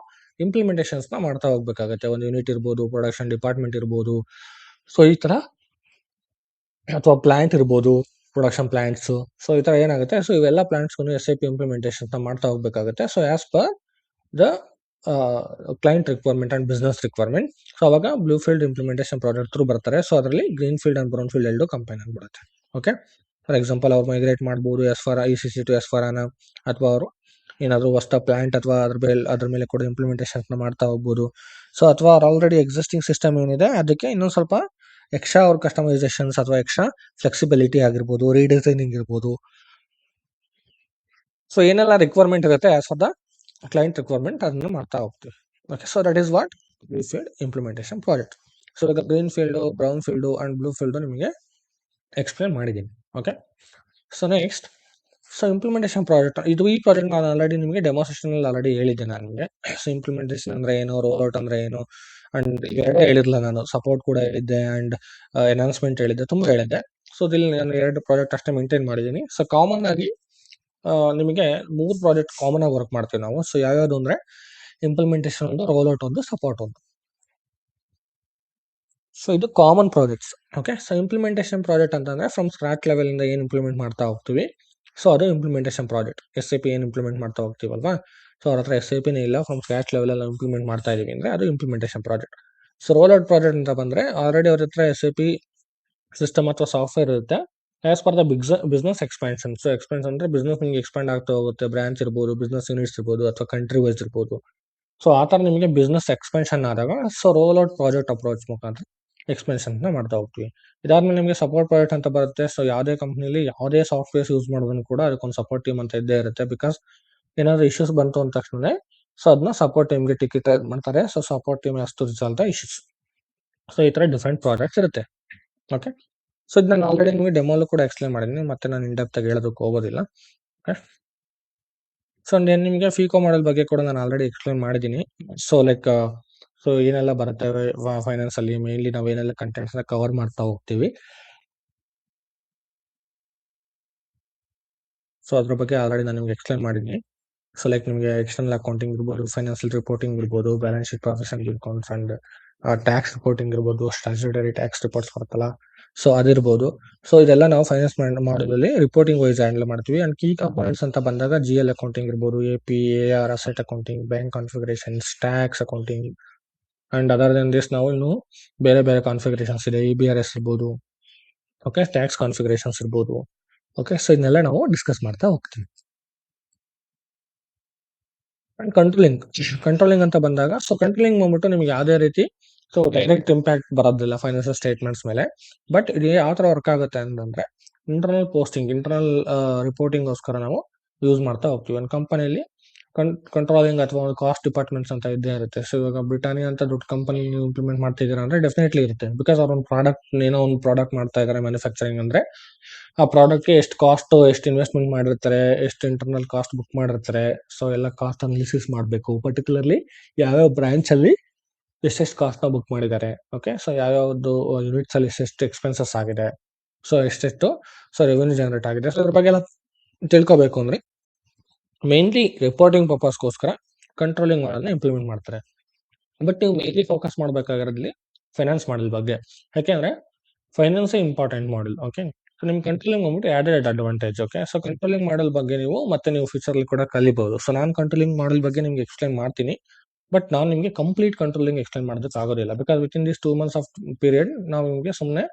ಇಂಪ್ಲಿಮೆಂಟೇಷನ್ಸ್ನ ಮಾಡ್ತಾ ಹೋಗ್ಬೇಕಾಗುತ್ತೆ. ಒಂದು ಯೂನಿಟ್ ಇರ್ಬೋದು, ಪ್ರೊಡಕ್ಷನ್ ಡಿಪಾರ್ಟ್ಮೆಂಟ್ ಇರ್ಬೋದು, ಸೊ ಈ ಥರ, ಅಥವಾ ಪ್ಲಾಂಟ್ ಇರ್ಬೋದು, ಪ್ರೊಡಕ್ಷನ್ ಪ್ಲಾಂಟ್ಸ್. ಸೊ ಈ ಥರ ಏನಾಗುತ್ತೆ, ಸೊ ಇವೆಲ್ಲ ಪ್ಲಾಂಟ್ಸ್ಗೂ SAP ಇಂಪ್ಲಿಮೆಂಟೇಷನ್ ಮಾಡ್ತಾ ಹೋಗ್ಬೇಕಾಗುತ್ತೆ. So as per the client requirement and business requirement. So ಅವಾಗ bluefield implementation project through ಬರ್ತಾರೆ. ಸೊ ಅದರಲ್ಲಿ greenfield and brownfield ಎರಡು ಕಂಪೈನ್ ಆಗಿಬಿಡುತ್ತೆ. ಓಕೆ, ಫಾರ್ ಎಕ್ಸಾಂಪಲ್ ಅವ್ರು ಮೈಗ್ರೇಟ್ ಮಾಡ್ಬೋದು ECC ಟು S/4HANA, ಅಥವಾ ಅವರು ಏನಾದರೂ ಹೊಸ ಪ್ಲಾಂಟ್ ಅಥವಾ ಅದ್ರ ಮೇಲೆ ಕೂಡ ಇಂಪ್ಲಿಮೆಂಟೇಷನ್ ಮಾಡ್ತಾ ಹೋಗ್ಬೋದು. ಸೊ ಅಥವಾ ಅವ್ರು ಆಲ್ರೆಡಿ ಎಕ್ಸಿಸ್ಟಿಂಗ್ ಸಿಸ್ಟಮ್ ಏನಿದೆ ಅದಕ್ಕೆ ಇನ್ನೊಂದು ಸ್ವಲ್ಪ ಎಕ್ಸ್ಟ್ರಾ ಅವ್ರ ಕಸ್ಟಮೈಸೇಷನ್ಸ್ ಅಥವಾ ಎಕ್ಸ್ಟ್ರಾ ಫ್ಲೆಕ್ಸಿಬಿಲಿಟಿ ಆಗಿರ್ಬೋದು, ರೀಡಿಸೈನಿಂಗ್ ಇರ್ಬೋದು. ಸೊ ಏನೆಲ್ಲ ರಿಕ್ವೈರ್ಮೆಂಟ್ ಇರುತ್ತೆ as for the client requirement, ಅದನ್ನು ಮಾಡ್ತಾ ಹೋಗ್ತೀವಿ. Okay, so that is what greenfield implementation project. So ಈಗ greenfield, brownfield and bluefield ನಿಮಗೆ ಎಕ್ಸ್ಪ್ಲೇನ್ ಮಾಡಿದ್ದೀನಿ. Okay, so next, so implementation project, ಈ ಪ್ರಾಜೆಕ್ಟ್ ನಾನು ಆಲ್ರೆಡಿ ನಿಮಗೆ ಡೆಮೋನ್ಸ್ಟ್ರೇಷನಲ್ಲಿ ಆಲ್ರೆಡಿ ಹೇಳಿದ್ದೆ ನಾನು ನಿಮಗೆ. ಸೊ ಇಂಪ್ಲಿಮೆಂಟೇಷನ್ ಅಂದರೆ ಏನು, ರೋಲ್ಔಟ್ ಅಂದರೆ ಏನು, ಅಂಡ್ ಎರಡೇ ಹೇಳಿರಲಿಲ್ಲ ನಾನು, ಸಪೋರ್ಟ್ ಕೂಡ ಹೇಳಿದ್ದೆ ಅಂಡ್ ಎನೌನ್ಸ್ಮೆಂಟ್ ಹೇಳಿದ್ದೆ, ತುಂಬ ಹೇಳಿದ್ದೆ. ಸೊ ಇಲ್ಲಿ ನಾನು 2 ಪ್ರಾಜೆಕ್ಟ್ ಅಷ್ಟೇ ಮೇಂಟೈನ್ ಮಾಡಿದ್ದೀನಿ. ಸೊ ಕಾಮನ್ ಆಗಿ ನಿಮಗೆ 3 ಪ್ರಾಜೆಕ್ಟ್ ಕಾಮನ್ ಆಗಿ ವರ್ಕ್ ಮಾಡ್ತೀವಿ ನಾವು. ಸೊ ಯಾವ್ಯಾವುದು ಅಂದರೆ ಇಂಪ್ಲಿಮೆಂಟೇಷನ್ ಒಂದು, ರೋಲ್ಔಟ್ ಒಂದು, ಸಪೋರ್ಟ್ ಒಂದು. ಸೊ ಇದು common projects. Okay, so implementation project ಅಂತಂದ್ರೆ ಫ್ರಮ್ ಸ್ಕ್ರಾಚ್ ಲೆವೆಲ್ ಇಂದ ಏನು ಇಂಪ್ಲಿಮೆಂಟ್ ಮಾಡ್ತಾ ಹೋಗ್ತೀವಿ, ಸೊ ಅದು ಇಂಪ್ಲಿಮೆಂಟೇಷನ್ ಪ್ರಾಜೆಕ್ಟ್. SAP ಏನು ಇಂಪ್ಲಿಮೆಂಟ್ ಮಾಡ್ತಾ ಹೋಗ್ತೀವಲ್ವಾ, ಸೊ ಅವ್ರ ಹತ್ರ SAPನೇ ಇಲ್ಲ, ಫ್ರಮ್ ಸ್ಕ್ರಾಚ್ ಲೆವೆಲ್ ಇಂಪ್ಲಿಮೆಂಟ್ ಮಾಡ್ತಾ ಇದೀವಿ ಅಂದ್ರೆ ಅದು implementation project. So rollout project ಅಂತ ಬಂದ್ರೆ ಆಲ್ರೆಡಿ ಅವ್ರ ಹತ್ರ SAP ಸಿಸ್ಟಮ್ ಅಥವಾ ಸಾಫ್ಟ್ವೇರ್ ಇರುತ್ತೆ, as per the business expansion. So expansion ಅಂದ್ರೆ ಬಿಸ್ನೆಸ್ ನಿಮಗೆ ಎಕ್ಸ್ಪಾಂಡ್ ಆಗ್ತಾ ಹೋಗುತ್ತೆ, ಬ್ರಾಂಚ್ ಇರ್ಬೋದು, ಬಿಸ್ನೆಸ್ ಯೂನಿಟ್ಸ್ ಇರ್ಬೋದು, ಅಥವಾ ಕಂಟ್ರಿ ವೈಸ್ ಇರ್ಬೋದು. ಸೊ ಆ ಥರ ನಿಮಗೆ ಬಿಸ್ನೆಸ್ ಎಕ್ಸ್ಪೆನ್ಷನ್ ಆದಾಗ, ಸೊ ರೋಲ್ಔಟ್ ಪ್ರಾಜೆಕ್ಟ್ ಅಪ್ರೋಚ್ ಮುಖಾಂತರ ಎಕ್ಸ್ಪೆನ್ಷನ್ನ ಮಾಡ್ತಾ ಹೋಗ್ತೀವಿ. ಇದಾದ್ಮೇಲೆ ನಿಮಗೆ ಸಪೋರ್ಟ್ ಪ್ರಾಜೆಕ್ಟ್ ಅಂತ ಬರುತ್ತೆ. ಸೊ ಯಾವುದೇ ಕಂಪ್ನಿಲಿ ಯಾವುದೇ ಸಾಫ್ಟ್ವೇರ್ಸ್ ಯೂಸ್ ಮಾಡಿದ್ರು ಕೂಡ ಅದಕ್ಕೊಂದು ಸಪೋರ್ಟ್ ಟೀಮ್ ಅಂತ ಇದ್ದೇ ಇರುತ್ತೆ. ಬಿಕಾಸ್ ಏನಾದರೂ ಇಶ್ಯೂಸ್ ಬಂತು ಅಂದ ತಕ್ಷಣ ಸೊ ಅದನ್ನ ಸಪೋರ್ಟ್ ಟೀಮ್ಗೆ ಟಿಕೆಟ್ ಮಾಡ್ತಾರೆ. ಸೊ ಸಪೋರ್ಟ್ ಟೀಮ್ ಅಷ್ಟು ರಿಸಾಲ್ವ್ ಇಶ್ಯೂಸ್. ಸೊ ಈ ಥರ ಡಿಫ್ರೆಂಟ್ ಪ್ರಾಜೆಕ್ಟ್ಸ್ ಇರುತ್ತೆ. ಓಕೆ, ಸೊ ಇದು ನಾನು ಆಲ್ರೆಡಿ ನಿಮಗೆ ಡೆಮೋಲು ಕೂಡ ಎಕ್ಸ್ಪ್ಲೇನ್ ಮಾಡಿದ್ದೀನಿ, ಮತ್ತೆ ನಾನು ಇಂಡೆಪ್ತ್ ಆಗಿ ಹೇಳೋದಕ್ಕೆ ಹೋಗೋದಿಲ್ಲ. ಓಕೆ, ಸೊ ನಿಮಗೆ ಫಿಕೋ ಮಾಡೆಲ್ ಬಗ್ಗೆ ಕೂಡ ನಾನು ಆಲ್ರೆಡಿ ಎಕ್ಸ್ಪ್ಲೇನ್ ಮಾಡಿದ್ದೀನಿ. ಸೊ ಲೈಕ್, ಸೊ ಏನೆಲ್ಲ ಬರುತ್ತೆ ಫೈನಾನ್ಸ್ ಅಲ್ಲಿ, ಮೇನ್ಲಿ ನಾವು ಏನೆಲ್ಲ ಕಂಟೆಂಟ್ಸ್ ಕವರ್ ಮಾಡ್ತಾ ಹೋಗ್ತೀವಿ. ಸೊ ಅದ್ರ ಬಗ್ಗೆ ಆಲ್ರೆಡಿ ನಾನು ನಿಮ್ಗೆ ಎಕ್ಸ್ಪ್ಲೇನ್ ಮಾಡಿದ್ದೀನಿ. ಸೊ ಲೈಕ್ ನಿಮಗೆ ಎಕ್ಸ್ಟರ್ನಲ್ ಅಕೌಂಟಿಂಗ್ ಇರ್ಬೋದು, ಫೈನಾನ್ಷಿಯಲ್ ರಿಪೋರ್ಟಿಂಗ್ ಇರ್ಬೋದು, balance sheet professional accounts and tax reporting ಇರ್ಬೋದು, ಸ್ಟ್ಯಾಚ್ಯುಟರಿ ಟ್ಯಾಕ್ಸ್ ರಿಪೋರ್ಟ್ಸ್ ಬರುತ್ತಲ್ಲ, ಸೊ ಅದಿರ್ಬೋದು. ಸೊ ಇದೆಲ್ಲ ನಾವು ಫೈನಾನ್ಸ್ ಮಾಡಲಲ್ಲಿ ರಿಪೋರ್ಟಿಂಗ್ ವೈಸ್ ಹ್ಯಾಂಡಲ್ ಮಾಡ್ತೀವಿ. ಅಂಡ್ ಕೀ ಕಂಪೋನೆಂಟ್ಸ್ ಅಂತ ಬಂದಾಗ GL ಅಕೌಂಟಿಂಗ್ ಇರ್ಬೋದು, AP, AR, asset accounting, bank configurations, tax accounting, and other then this ನಾವು ಇನ್ನು ಬೇರೆ ಬೇರೆ ಕಾನ್ಫಿಗರೇಷನ್ಸ್ ಇದೆ, EBRS ಇರ್ಬೋದು. ಓಕೆ, ಟ್ಯಾಕ್ಸ್ ಕಾನ್ಫಿಗರೇಷನ್ಸ್ ಇರ್ಬೋದು. ಓಕೆ, ಸೊ ಇದನ್ನೆಲ್ಲ ನಾವು ಡಿಸ್ಕಸ್ ಮಾಡ್ತಾ ಹೋಗ್ತೀವಿ. ಅಂಡ್ ಕಂಟ್ರೋಲಿಂಗ್ ಅಂತ ಬಂದಾಗ, ಸೊ ಕಂಟ್ರೋಲಿಂಗ್ ಬಂದ್ಬಿಟ್ಟು ನಿಮ್ಗೆ ಯಾವುದೇ ರೀತಿ ಸೊ ಡೈರೆಕ್ಟ್ ಇಂಪ್ಯಾಕ್ಟ್ ಬರೋದಿಲ್ಲ ಫೈನಾನ್ಷಿಯಲ್ ಸ್ಟೇಟ್ಮೆಂಟ್ಸ್ ಮೇಲೆ. ಬಟ್ ಇದು ಯಾವ ಥರ ವರ್ಕ್ ಆಗುತ್ತೆ ಅಂತಂದ್ರೆ, ಇಂಟರ್ನಲ್ ರಿಪೋರ್ಟಿಂಗ್ಗೋಸ್ಕರ ನಾವು ಯೂಸ್ ಮಾಡ್ತಾ ಹೋಗ್ತೀವಿ. ಒಂದು ಕಂಪನಿಯಲ್ಲಿ ಕಂಟ್ರೋಲಿಂಗ್ ಅಥವಾ ಒಂದು ಕಾಸ್ಟ್ ಡಿಪಾರ್ಟ್ಮೆಂಟ್ಸ್ ಅಂತ ಇದ್ದೇ ಇರುತ್ತೆ. ಸೊ ಇವಾಗ ಬ್ರಿಟಾನಿಯಾ ಅಂತ ದೊಡ್ಡ ಕಂಪನಿ ನೀವು ಇಂಪ್ಲಿಮೆಂಟ್ ಮಾಡ್ತಿದ್ದೀರಾ ಅಂದ್ರೆ ಡೆಫಿನೆಟ್ಲಿ ಇರುತ್ತೆ. ಬಿಕಾಸ್ ಅವ್ರ ಒಂದು ಪ್ರಾಡಕ್ಟ್ ಮಾಡ್ತಾ ಇದ್ದಾರೆ ಮ್ಯಾನುಫ್ಯಾಕ್ಚರಿಂಗ್ ಅಂದ್ರೆ, ಆ ಪ್ರಾಡಕ್ಟ್ಗೆ ಎಷ್ಟು ಕಾಸ್ಟ್, ಎಷ್ಟು ಇನ್ವೆಸ್ಟ್ಮೆಂಟ್ ಮಾಡಿರ್ತಾರೆ, ಎಷ್ಟು ಇಂಟರ್ನಲ್ ಕಾಸ್ಟ್ ಬುಕ್ ಮಾಡಿರ್ತಾರೆ. ಸೊ ಎಲ್ಲ ಕಾಸ್ಟ್ ಅನಾಲಿಸಿಸ್ ಮಾಡಬೇಕು. ಪರ್ಟಿಕ್ಯುಲರ್ಲಿ ಯಾವ್ಯಾವ ಬ್ರಾಂಚ್ ಅಲ್ಲಿ ಎಷ್ಟೆಷ್ಟು ಕಾಸ್ಟ್ ನ ಬುಕ್ ಮಾಡಿದ್ದಾರೆ. ಓಕೆ, ಸೊ ಯಾವ್ಯಾವ್ದು ಯೂನಿಟ್ಸ್ ಅಲ್ಲಿ ಎಷ್ಟೆಷ್ಟು ಎಕ್ಸ್ಪೆನ್ಸಸ್ ಆಗಿದೆ, ಸೊ ಎಷ್ಟೆಷ್ಟು ಸೊ ರೆವೆನ್ಯೂ ಜನರೇಟ್ ಆಗಿದೆ. ಸೊ ಅದ್ರ ಬಗ್ಗೆ ಎಲ್ಲ ತಿಳ್ಕೊಬೇಕು ಅಂದ್ರೆ ಮೇನ್ಲಿ ರಿಪೋರ್ಟಿಂಗ್ ಪರ್ಪಸ್ಗೋಸ್ಕರ ಕಂಟ್ರೋಲಿಂಗ್ ಮಾಡಲ್ನ ಇಂಪ್ಲಿಮೆಂಟ್ ಮಾಡ್ತಾರೆ. ಬಟ್ ನೀವು ಮೇನ್ಲಿ ಫೋಕಸ್ ಮಾಡಬೇಕಾಗಿರೋದ್ರಲ್ಲಿ ಫೈನಾನ್ಸ್ ಮಾಡಲ್ ಬಗ್ಗೆ. ಯಾಕೆಂದ್ರೆ finance important model. Okay, so ನಿಮ್ ಕಂಟ್ರೋಲಿಂಗ್ ಬಂದ್ಬಿಟ್ಟು added advantage. Okay, so controlling model ಬಗ್ಗೆ ನೀವು ಫ್ಯೂಚರ್ ಅಲ್ಲಿ ಕೂಡ ಕಲಿಬಹುದು. ಸೊ ನಾನು ಕಂಟ್ರೋಲಿಂಗ್ ಮಾಡಲ್ ಬಗ್ಗೆ ನಿಮ್ಗೆ ಎಕ್ಸ್ಪ್ಲೈನ್ ಮಾಡ್ತೀನಿ, ಬಟ್ ನಾನು ನಿಮಗೆ ಕಂಪ್ಲೀಟ್ ಕಂಟ್ರೋಲಿಂಗ್ ಎಕ್ಸ್ಪ್ಲೈನ್ ಮಾಡೋದಕ್ಕೆ ಆಗೋದಿಲ್ಲ. Because with in this 2 months of period ನಾವು ನಿಮಗೆ ಸುಮ್ಮನೆ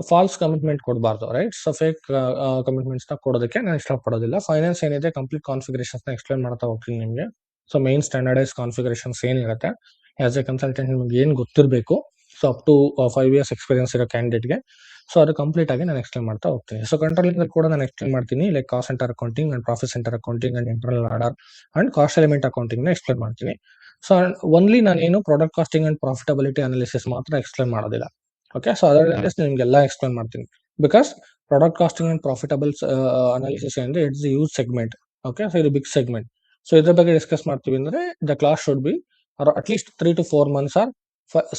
ಫಾಲ್ಸ್ ಕಮಿಟ್ಮೆಂಟ್ ಕೊಡಬಾರ್ದು, ರೈಟ್? ಸೊ ಫೇಕ್ ಕಮಿಟ್ಮೆಂಟ್ಸ್ ನ ಕೊಡೋದಕ್ಕೆ ನಾನು ಇಷ್ಟಪಡೋದಿಲ್ಲ. ಫೈನಾನ್ಸ್ ಏನಿದೆ ಕಂಪ್ಲೀಟ್ ಕಾನ್ಫಿಗರೇಷನ್ಸ್ ನ ಎಕ್ಸ್ಪ್ಲೈನ್ ಮಾಡ್ತಾ ಹೋಗ್ತೀನಿ ನಿಮಗೆ. ಸೊ ಮೈನ್ ಸ್ಟ್ಯಾಂಡರ್ಡೈಸ್ ಕಾನ್ಫಿಗರೇಷನ್ಸ್ ಏನಿರುತ್ತೆ, ಆಸ್ ಎ ಕನ್ಸಲ್ಟೆಂಟ್ ನಿಮ್ಗೆ ಏನು ಗೊತ್ತಿರಬೇಕು, so up to 5 years experience ಇರೋ ಕ್ಯಾಂಡಿಡೇಟ್ಗೆ, ಸೊ ಅದು ಕಂಪ್ಲೀಟ್ ಆಗಿ ನಾನು ಎಕ್ಸ್ಪ್ಲೈನ್ ಮಾಡ್ತಾ ಹೋಗ್ತೀನಿ. ಸೊ ಕಂಟ್ರೋಲಿಂಗ್ ಅಲ್ಲಿ ಕೂಡ ನಾನು ಎಕ್ಸ್ಪ್ಲೈನ್ ಮಾಡ್ತೀನಿ, like cost centre accounting and profit centre accounting and internal order and cost element accounting ನ ಎಕ್ಸ್ಪ್ಲೈನ್ ಮಾಡ್ತೀನಿ. ಸೊ ಓನ್ಲಿ ನಾನು ಏನು product costing and profitability analysis ಮಾತ್ರ ಎಕ್ಸ್ಪ್ಲೈನ್ ಮಾಡೋದಿಲ್ಲ. ಓಕೆ, ಸೊ ಅದರಲ್ಲಿ ನಿಮ್ಗೆಲ್ಲ ಎಕ್ಸ್ಪ್ಲೈನ್ ಮಾಡ್ತೀನಿ. Because product costing and profitable analysis ಅಂದ್ರೆ it's use segment. Okay, so ಇದು ಬಿಗ್ ಸೆಗ್ಮೆಂಟ್. ಸೊ ಇದ್ರ ಬಗ್ಗೆ ಡಿಸ್ಕಸ್ ಮಾಡ್ತೀವಿ ಅಂದ್ರೆ the class should be at least 3 to 4 months R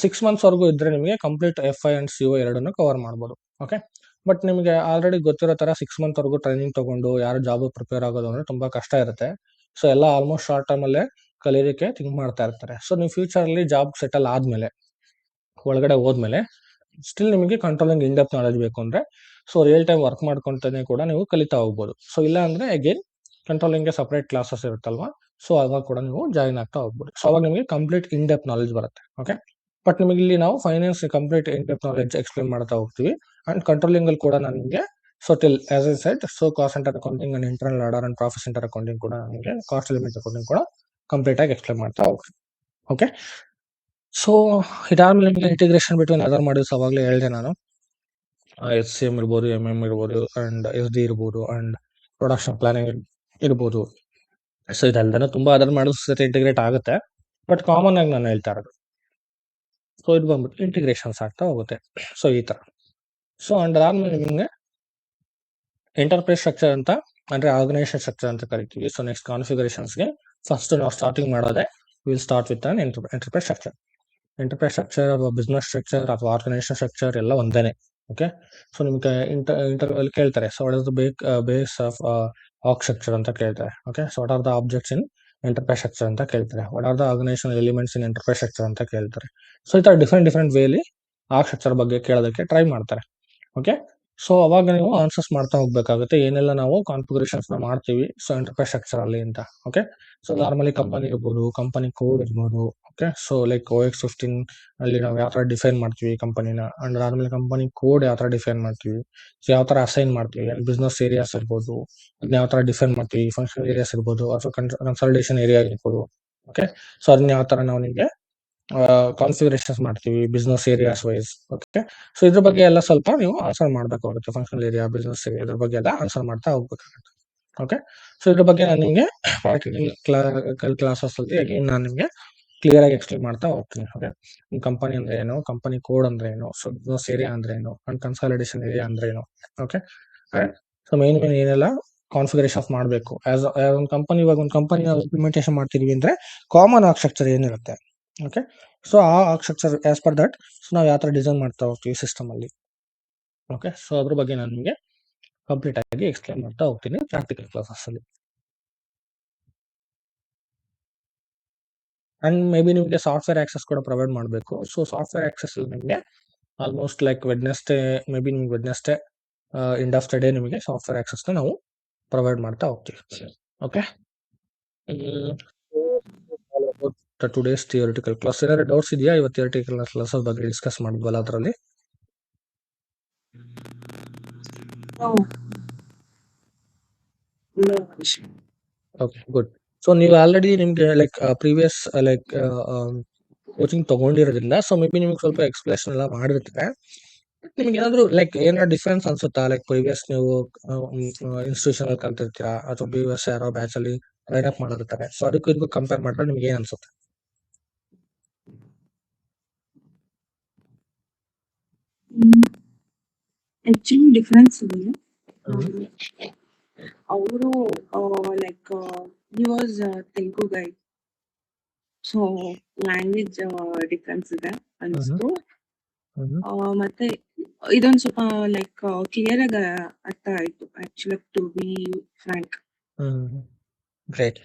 6 months ವರೆಗೂ ಇದ್ರೆ ನಿಮಗೆ ಕಂಪ್ಲೀಟ್ FI ಅಂಡ್ CO ಎರಡನ್ನು ಕವರ್ ಮಾಡ್ಬೋದು. ಓಕೆ, ಬಟ್ ನಿಮಗೆ ಆಲ್ರೆಡಿ ಗೊತ್ತಿರೋ ತರ 6 month ವರೆಗೂ ಟ್ರೈನಿಂಗ್ ತಗೊಂಡು ಯಾರು ಜಾಬ್ ಪ್ರಿಪೇರ್ ಆಗೋದು ಅಂದ್ರೆ ತುಂಬಾ ಕಷ್ಟ ಇರುತ್ತೆ. ಸೊ ಎಲ್ಲ ಆಲ್ಮೋಸ್ಟ್ ಶಾರ್ಟ್ ಟರ್ಮ್ ಅಲ್ಲೇ ಕಲಿಯೋದಕ್ಕೆ ಥಿಂಕ್ ಮಾಡ್ತಾ ಇರ್ತಾರೆ. ಸೊ ನೀವು ಫ್ಯೂಚರ್ ಅಲ್ಲಿ ಜಾಬ್ ಸೆಟಲ್ ಆದ್ಮೇಲೆ, ಒಳಗಡೆ ಹೋದ್ಮೇಲೆ ಸ್ಟಿಲ್ ನಿಮಗೆ ಕಂಟ್ರೋಲಿಂಗ್ ಇನ್ ಡೆಪ್ತ್ ನಾಲೆಜ್ ಬೇಕು ಅಂದ್ರೆ, ಸೊ ರಿಯಲ್ ಟೈಮ್ ವರ್ಕ್ ಮಾಡ್ಕೊಂತಾನೆ ಕೂಡ ನೀವು ಕಲಿತಾ ಹೋಗ್ಬೋದು. ಸೊ ಇಲ್ಲ ಅಂದ್ರೆ ಅಗೇನ್ ಕಂಟ್ರೋಲಿಂಗ್ ಸಪರೇಟ್ ಕ್ಲಾಸಸ್ ಇರುತ್ತಲ್ವಾ, ಸೊ ಅವಾಗ ಕೂಡ ನೀವು ಜಾಯಿನ್ ಆಗ್ತಾ ಹೋಗ್ಬೋದು. ಸೊ ಅವಾಗ ನಿಮಗೆ ಕಂಪ್ಲೀಟ್ ಇನ್ ಡೆಪ್ತ್ ನಾಲೆಜ್ ಬರುತ್ತೆ. ಓಕೆ, ಬಟ್ ನಿಮಗೆ ಇಲ್ಲಿ ನಾವು finance complete in depth knowledge explain ಮಾಡ್ತಾ ಹೋಗ್ತೀವಿ. ಅಂಡ್ ಕಂಟ್ರೋಲಿಂಗ್ ಅಲ್ಲಿ ಕೂಡ ನಾನು ನಿಮಗೆ, so till as I said, so cost centre accounting and internal order and profit centre accounting ಕೂಡ ನಿಮಗೆ, ಕಾಸ್ಟ್ ಎಲಿಮೆಂಟ್ ಅಕೌಂಟಿಂಗ್ ಕೂಡ ಕಂಪ್ಲೀಟ್ ಆಗಿ ಎಕ್ಸ್ಪ್ಲೇನ್ ಮಾಡ್ತಾ ಹೋಗ್ತೀವಿ. ಓಕೆ, ಸೊ ಇದಾದ್ಮೇಲೆ ನಿಮಗೆ ಇಂಟಿಗ್ರೇಷನ್ ಬಿಟ್ವೀನ್ ಅದರ್ ಮಾಡ್ಯೂಲ್ಸ್ ಅವಾಗಲೇ ಹೇಳಿದೆ ನಾನು. HCM ಇರ್ಬೋದು, MM ಇರ್ಬೋದು, ಅಂಡ್ SD ಇರ್ಬೋದು, ಅಂಡ್ ಪ್ರೊಡಕ್ಷನ್ ಪ್ಲಾನಿಂಗ್ ಇರ್ಬೋದು. ಸೊ ಇದೆಲ್ಲದನ್ನು ತುಂಬಾ ಅದರ್ ಮಾಡ್ಯೂಲ್ಸ್ ಜೊತೆ ಇಂಟಿಗ್ರೇಟ್ ಆಗುತ್ತೆ, ಬಟ್ ಕಾಮನ್ ಆಗಿ ನಾನು ಹೇಳ್ತಾ ಇರೋದು. ಸೊ ಇದು ಬಂದ್ಬಿಟ್ಟು ಇಂಟಿಗ್ರೇಷನ್ಸ್ ಆಗ್ತಾ ಹೋಗುತ್ತೆ. ಸೊ ಈ ತರ. ಸೊ ಅಂಡ್ ಅದಾದ್ಮೇಲೆ ನಿಮಗೆ ಎಂಟರ್ಪ್ರೈಸ್ ಸ್ಟ್ರಕ್ಚರ್ ಅಂತ, ಅಂದ್ರೆ ಆರ್ಗನೈಸೇಷನ್ ಸ್ಟ್ರಕ್ಚರ್ ಅಂತ ಕರಿತೀವಿ. ಸೊ ನೆಕ್ಸ್ಟ್ ಕಾನ್ಫಿಗರೇಷನ್ಸ್ಗೆ ಫಸ್ಟ್ ನಾವು ಸ್ಟಾರ್ಟಿಂಗ್ ಮಾಡೋದೇ, will start with an enterprise structure. Enterprise structure ಅಥವಾ ಬಿಸ್ನೆಸ್ ಸ್ಟ್ರಕ್ಚರ್ ಅಥವಾ ಆರ್ಗನೈಸೇಷನ್ ಸ್ಟ್ರಕ್ಚರ್ ಎಲ್ಲ ಒಂದೇನೆ. ಓಕೆ, ಸೊ ನಿಮ್ಗೆ ಇಂಟರ್ವ್ಯೂ ಕೇಳ್ತಾರೆ, so what is the base of org structure ಅಂತ ಕೇಳ್ತಾರೆ. Okay, so what are the objects in enterprise structure ಅಂತ ಕೇಳ್ತಾರೆ. What are the organisation elements in enterprise structure ಅಂತ ಕೇಳ್ತಾರೆ. ಸೊ ಈ ತರ ಡಿಫ್ರೆಂಟ್ ವೇಲಿ ಆರ್ಗ್ ಸ್ಟ್ರಕ್ಚರ್ ಬಗ್ಗೆ ಕೇಳೋದಕ್ಕೆ ಟ್ರೈ ಮಾಡ್ತಾರೆ. ಓಕೆ, ಸೊ ಅವಾಗ ನೀವು ಆನ್ಸರ್ಸ್ ಮಾಡ್ತಾ ಹೋಗ್ಬೇಕಾಗುತ್ತೆ, ಏನೆಲ್ಲ ನಾವು ಕಾನ್ಫಿಗರೇಷನ್ಸ್ ಮಾಡ್ತೀವಿ ಸೊ ಎಂಟರ್ಪ್ರೈಸ್ ಸ್ಟ್ರಕ್ಚರ್ ಅಲ್ಲಿ ಅಂತ. ಓಕೆ, ಸೊ ನಾರ್ಮಲಿ ಕಂಪನಿ ಇರ್ಬೋದು, ಕಂಪನಿ ಕೋಡ್ ಇರ್ಬೋದು. ಓಕೆ, ಸೊ ಲೈಕ್ OX15 ಅಲ್ಲಿ ನಾವು ಯಾವ ತರ ಡಿಫೈನ್ ಮಾಡ್ತೀವಿ ಕಂಪನಿನ, ಅಂಡ್ ಅದಾದ್ಮೇಲೆ ಕಂಪನಿ ಕೋಡ್ ಯಾವ ತರ ಡಿಫೈನ್ ಮಾಡ್ತೀವಿ, ಸೊ ಯಾವ ತರ ಅಸೈನ್ ಮಾಡ್ತೀವಿ, ಬಿಸ್ನೆಸ್ ಏರಿಯಾಸ್ ಇರ್ಬೋದು, ಅದನ್ನ ಯಾವ ತರ ಡಿಫೈನ್ ಮಾಡ್ತೀವಿ, ಫಂಕ್ಷನಲ್ ಏರಿಯಾಸ್ ಇರ್ಬೋದು, ಅಥವಾ ಕನ್ಸಲ್ಟೇಷನ್ ಏರಿಯಾ ಇರ್ಬೋದು. ಓಕೆ, ಸೊ ಅದನ್ನ ಯಾವ ತರ ನಾವು ನಿಮಗೆ ಕಾನ್ಫಿಗರೇಷನ್ಸ್ ಮಾಡ್ತೀವಿ business areas wise. Okay, so ಇದ್ರ ಬಗ್ಗೆ ಎಲ್ಲ ಸ್ವಲ್ಪ ನೀವು ಆನ್ಸರ್ ಮಾಡಬೇಕಾಗುತ್ತೆ. ಫಂಕ್ಷನಲ್ ಏರಿಯಾ, ಬಿಸ್ನೆಸ್ ಏರಿಯಾ, ಇದ್ರ ಬಗ್ಗೆ ಎಲ್ಲ ಆನ್ಸರ್ ಮಾಡ್ತಾ ಹೋಗ್ಬೇಕಾಗುತ್ತೆ. ಓಕೆ, ಸೊ ಇದ್ರ ಬಗ್ಗೆ ನಾನು ನಿಮಗೆ ಕ್ಲಾಸಸ್ ಅಲ್ಲಿ ನಾನು ನಿಮಗೆ ಕ್ಲಿಯರ್ ಆಗಿ ಎಕ್ಸ್ಪ್ಲೇನ್ ಮಾಡ್ತಾ ಹೋಗ್ತೀನಿ. ಓಕೆ, ಕಂಪನಿ ಅಂದ್ರೆ ಏನು, ಕಂಪನಿ ಕೋಡ್ ಅಂದ್ರೆ ಏನು, ಸೊ ಬಿಸ್ನೆಸ್ ಏರಿಯಾ ಅಂದ್ರೆ ಏನು, ಅಂಡ್ ಕನ್ಸಾಲಿಡೇಷನ್ ಏರಿಯಾ ಅಂದ್ರೆ ಏನು. ಓಕೆ, ಸೊ ಮೇನ್ ಏನೆಲ್ಲ ಕಾನ್ಫಿಗರೇಷನ್ ಮಾಡಬೇಕು ಆಸ್ ಒಂದು ಕಂಪನಿ. ಇವಾಗ ಒಂದು ಕಂಪನಿ ನಾವು ಇಂಪ್ಲಿಮೆಂಟೇಷನ್ ಮಾಡ್ತಿದೀವಿ ಅಂದ್ರೆ ಕಾಮನ್ ಆರ್ಗ್ ಸ್ಟ್ರಕ್ಚರ್ ಏನಿರುತ್ತೆ. ಓಕೆ, ಸೊ ಆ structure as per that, so ನಾವು ಯಾವ ತರ ಡಿಸೈನ್ ಮಾಡ್ತಾ ಹೋಗ್ತೀವಿ ಸಿಸ್ಟಮ್ ಅಲ್ಲಿ. ಓಕೆ, ಸೊ ಅದ್ರ ಬಗ್ಗೆ ನಾನು ನಿಮಗೆ ಕಂಪ್ಲೀಟ್ ಆಗಿ ಎಕ್ಸ್ಪ್ಲೇನ್ ಮಾಡ್ತಾ ಹೋಗ್ತೀನಿ ಪ್ರಾಕ್ಟಿಕಲ್ ಕ್ಲಾಸಸ್ ಅಲ್ಲಿ. ಅಂಡ್ ಮೇ ಬಿ ನಿಮಗೆ ಸಾಫ್ಟ್ವೇರ್ ಆಕ್ಸೆಸ್ ಕೂಡ ಪ್ರೊವೈಡ್ ಮಾಡಬೇಕು. ಸೊ ಸಾಫ್ಟ್ವೇರ್ ಆಕ್ಸೆಸ್ ನಿಮಗೆ almost like Wednesday, maybe ನಿಮ್ಗೆ Wednesday end of the day ನಿಮಗೆ ಸಾಫ್ಟ್ವೇರ್ ಆಕ್ಸೆಸ್ ನ ನಾವು ಪ್ರೊವೈಡ್ ಮಾಡ್ತಾ ಹೋಗ್ತೀವಿ. Okay, today's theoretical class. ಏನಾದ್ರು ಡೌಟ್ಸ್ ಇದೆಯಾ ಇವತ್ತು ಥಿಯರಿಟಿಕಲ್ ಕ್ಲಾಸ್ ಬಗ್ಗೆ ಡಿಸ್ಕಸ್ ಮಾಡಿದ್ವಲ್ಲ ಅದರಲ್ಲಿ? Okay, good. ಸೊ ನೀವು ಆಲ್ರೆಡಿ ನಿಮ್ಗೆ ಲೈಕ್ ಪ್ರೀವಿಯಸ್ ಲೈಕ್ ಕೋಚಿಂಗ್ ತಗೊಂಡಿರೋದ್ರಿಂದ, ಸೊ ಮೇ ಬಿ ನಿಮ್ಗೆ ಸ್ವಲ್ಪ ಎಕ್ಸ್ಪ್ಲೇಷನ್ ಎಲ್ಲ ಮಾಡಿರ್ತಾರೆ. ನಿಮ್ಗೆ ಏನಾದ್ರು ಲೈಕ್ ಏನಾದ್ರು ಡಿಫ್ರೆನ್ಸ್ ಅನ್ಸುತ್ತಾ, ಲೈಕ್ ಪ್ರೀವಿಯಸ್ ನೀವು ಇನ್ಸ್ಟಿಟ್ಯೂಷನ್ ಅಲ್ಲಿ ಕಲ್ತಿರ್ತೀರಾ, ಅಥವಾ ಪ್ರೀವಿಯಸ್ ಯಾರೋ ಬ್ಯಾಚ್ ಅಲ್ಲಿ ಟ್ರೈನ್ ಅಪ್ ಮಾಡಿರ್ತಾರೆ, ಸೊ ಅದಕ್ಕೂ ಇದಕ್ಕೂ ಕಂಪೇರ್ ಮಾಡಿದ್ರೆ ನಿಮ್ಗೆ ಏನ್ ಅನ್ಸುತ್ತೆ? ಆಕ್ಚುಲಿ ಡಿಫ್ರೆನ್ಸ್ ಇದೆ. ಅವರು like he was Telugu Guy, so language difference ಇದೆ ಅನಿಸ್ತು. ಮತ್ತೆ ಇದೊಂದು ಸ್ವಲ್ಪ ಲೈಕ್ ಕ್ಲಿಯರ್ ಆಗಿ ಅರ್ಥ ಆಯ್ತು actually, to be frank. Great.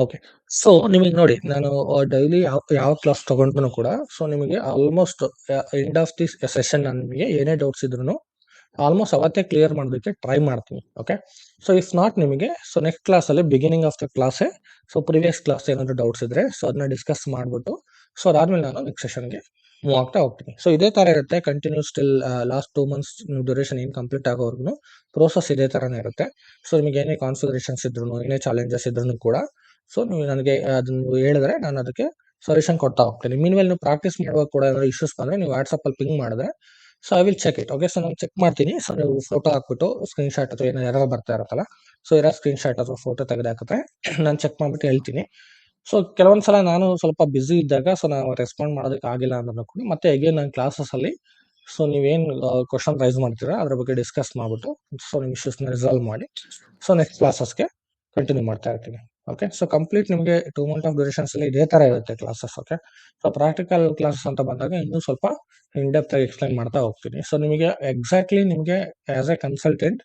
Okay, so ನಿಮಗೆ ನೋಡಿ, ನಾನು ಡೈಲಿ ಯಾವ ಕ್ಲಾಸ್ ತಗೊಂಡ್ರು ಕೂಡ, ಸೊ ನಿಮಗೆ almost end of the session ನಾನು ನಿಮಗೆ ಏನೇ ಡೌಟ್ಸ್ ಇದ್ರು ಆಲ್ಮೋಸ್ಟ್ ಅವತ್ತೇ ಕ್ಲಿಯರ್ ಮಾಡೋದಕ್ಕೆ ಟ್ರೈ ಮಾಡ್ತೀನಿ. ಓಕೆ, ಸೊ ಇಫ್ ನಾಟ್ ನಿಮಗೆ, ಸೊ ನೆಕ್ಸ್ಟ್ ಕ್ಲಾಸ್ ಅಲ್ಲಿ ಬಿಗಿನಿಂಗ್ ಆಫ್ ದ ಕ್ಲಾಸೇ, ಸೊ ಪ್ರಿವಿಯಸ್ ಕ್ಲಾಸ್ ಏನಾದ್ರು ಡೌಟ್ಸ್ ಇದ್ರೆ ಸೊ ಅದನ್ನ ಡಿಸ್ಕಸ್ ಮಾಡ್ಬಿಟ್ಟು ಸೊ ಅದಾದ್ಮೇಲೆ ನಾನು ನೆಕ್ಸ್ಟ್ ಸೆಷನ್ಗೆ ಮೂವ್ ಆಗ್ತಾ ಹೋಗ್ತೀನಿ. ಸೊ ಇದೇ ಥರ ಇರುತ್ತೆ continues till last 2 months duration ಏನು ಕಂಪ್ಲೀಟ್ ಆಗೋವರೆಗೂ ಪ್ರೋಸೆಸ್ ಇದೇ ಥರನೇ ಇರುತ್ತೆ. ಸೊ ನಿಮಗೆ ಏನೇ ಕಾನ್ಫಿಗರೇಷನ್ಸ್ ಇದ್ರು, ಏನೇ ಚಾಲೆಂಜಸ್ ಇದ್ರೂ ಕೂಡ ಸೊ ನೀವು ನನಗೆ ಅದನ್ನು ಹೇಳಿದ್ರೆ ನಾನು ಅದಕ್ಕೆ ಸೊಲ್ಯೂಷನ್ ಕೊಡ್ತಾ ಹೋಗ್ತೀನಿ. ಮೀನ್ವೇಲ್ ನೀವು ಪ್ರಾಕ್ಟೀಸ್ ಮಾಡುವಾಗ ಕೂಡ ಏನಾದ್ರು ಇಶ್ಯೂಸ್ ಬಂದರೆ ನೀವು ವಾಟ್ಸಪ್ಪಲ್ಲಿ ಪಿಂಗ್ ಮಾಡಿದ್ರೆ so I will check it. Okay, so ನಾನು ಚೆಕ್ ಮಾಡ್ತೀನಿ. ಸೊ ನೀವು ಫೋಟೋ ಹಾಕ್ಬಿಟ್ಟು ಸ್ಕ್ರೀನ್‌ಶಾಟ್ ಅಥವಾ ಏನೋ ಎರರ್ ಬರ್ತಾ ಇರುತ್ತಲ್ಲ, ಸೊ ಇರೋ ಸ್ಕ್ರೀನ್‌ಶಾಟ್ ಅಥವಾ ಫೋಟೋ ತೆಗೆದು ಹಾಕಿದ್ರೆ ನಾನು ಚೆಕ್ ಮಾಡ್ಬಿಟ್ಟು ಹೇಳ್ತೀನಿ. ಸೊ ಕೆಲವೊಂದು ಸಲ ನಾನು ಸ್ವಲ್ಪ ಬ್ಯುಸಿ ಇದ್ದಾಗ ಸೊ ನಾನು ರೆಸ್ಪಾಂಡ್ ಮಾಡೋದಕ್ಕೆ ಆಗಿಲ್ಲ ಅನ್ನೋದನ್ನ ಕೂಡ ಮತ್ತೆ ಅಗೇನ್ ನನ್ನ ಕ್ಲಾಸಸ್ಸಲ್ಲಿ ಸೊ ನೀವೇನು ಕ್ವಶನ್ ರೈಸ್ ಮಾಡ್ತೀರಾ ಅದ್ರ ಬಗ್ಗೆ ಡಿಸ್ಕಸ್ ಮಾಡ್ಬಿಟ್ಟು ಸೊ ನಿಮ್ಮ ಇಶ್ಯೂಸ್ನ ರಿಸಾಲ್ವ್ ಮಾಡಿ ಸೊ ನೆಕ್ಸ್ಟ್ ಕ್ಲಾಸಸ್ಗೆ ಕಂಟಿನ್ಯೂ ಮಾಡ್ತಾ ಇರ್ತೀನಿ. ಓಕೆ, ಸೊ ಕಂಪ್ಲೀಟ್ ನಿಮಗೆ 2 ಮಂತ್ ಆಫ್ ಡ್ಯೂರೇಷನ್ಸಲ್ಲಿ ಇದೇ ಥರ ಇರುತ್ತೆ classes. Okay, so practical classes ಅಂತ ಬಂದಾಗ ಇನ್ನೂ ಸ್ವಲ್ಪ ಇನ್ ಡೆಪ್ತ್ ಆಗಿ ಎಕ್ಸ್ಪ್ಲೈನ್ ಮಾಡ್ತಾ ಹೋಗ್ತೀನಿ. ಸೊ ನಿಮಗೆ ಎಕ್ಸಾಕ್ಟ್ಲಿ ನಿಮಗೆ ಆಸ್ ಎ ಕನ್ಸಲ್ಟೆಂಟ್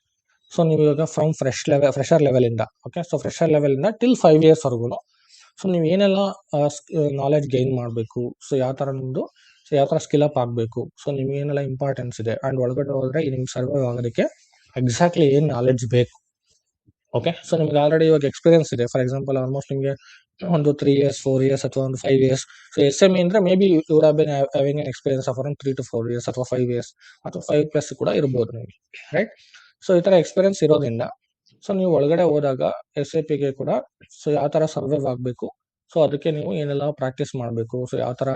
ಸೊ ನೀವು ಇವಾಗ ಫ್ರಮ್ ಫ್ರೆಷರ್ ಲೆವೆಲಿಂದ ಓಕೆ, ಸೊ ಫ್ರೆಷರ್ ಲೆವೆಲಿಂದ ಟಿಲ್ 5 ಇಯರ್ಸ್ವರೆಗೂ ಸೊ ನೀವು ಏನೆಲ್ಲ ನಾಲೆಡ್ಜ್ ಗೈನ್ ಮಾಡಬೇಕು, ಸೊ ಯಾವ ಥರ ನಿಮ್ಮದು ಸೊ ಯಾವ ಥರ ಸ್ಕಿಲ್ ಅಪ್ ಆಗಬೇಕು, ಸೊ ನಿಮ್ಗೆ ಏನೆಲ್ಲ ಇಂಪಾರ್ಟೆನ್ಸ್ ಇದೆ ಆ್ಯಂಡ್ ಒಳಗಡೆ ಹೋದರೆ ನಿಮ್ಗೆ ಸರ್ವೈವ್ ಆಗೋದಕ್ಕೆ ಎಕ್ಸಾಕ್ಟ್ಲಿ ಏನು ನಾಲೆಡ್ಜ್ ಬೇಕು. ಓಕೆ, ಸೊ ನಿಮ್ಗೆ ಆಲ್ರೆಡಿ ಇವಾಗ ಎಕ್ಸ್ಪೀರಿಯನ್ಸ್ ಇದೆ. ಫಾರ್ ಎಕ್ಸಾಂಪಲ್ ಆಲ್ಮೋಸ್ಟ್ ನಿಮಗೆ ಒಂದು 3 ಇಯರ್ಸ್ 4 ಇಯರ್ಸ್ ಅಥವಾ ಒಂದು 5 years. So S M E ಅಂದರೆ maybe you have been having an experience of around 3 to 4 years ಅಥವಾ 5 ಇಯರ್ಸ್ ಅಥವಾ 5+ ಕೂಡ ಇರ್ಬೋದು ನಿಮಗೆ, ರೈಟ್? ಸೊ ಈ ಥರ ಎಕ್ಸ್ಪೀರಿಯನ್ಸ್ ಇರೋದ್ರಿಂದ ಸೊ ನೀವು ಒಳಗಡೆ ಹೋದಾಗ ಎಸ್ ಎ ಪಿಗೆ ಕೂಡ ಸೊ ಯಾವ ಥರ ಸರ್ವೈವ್ ಆಗಬೇಕು, ಸೊ ಅದಕ್ಕೆ ನೀವು ಏನೆಲ್ಲ ಪ್ರಾಕ್ಟೀಸ್ ಮಾಡಬೇಕು, ಸೊ ಯಾವ ಥರ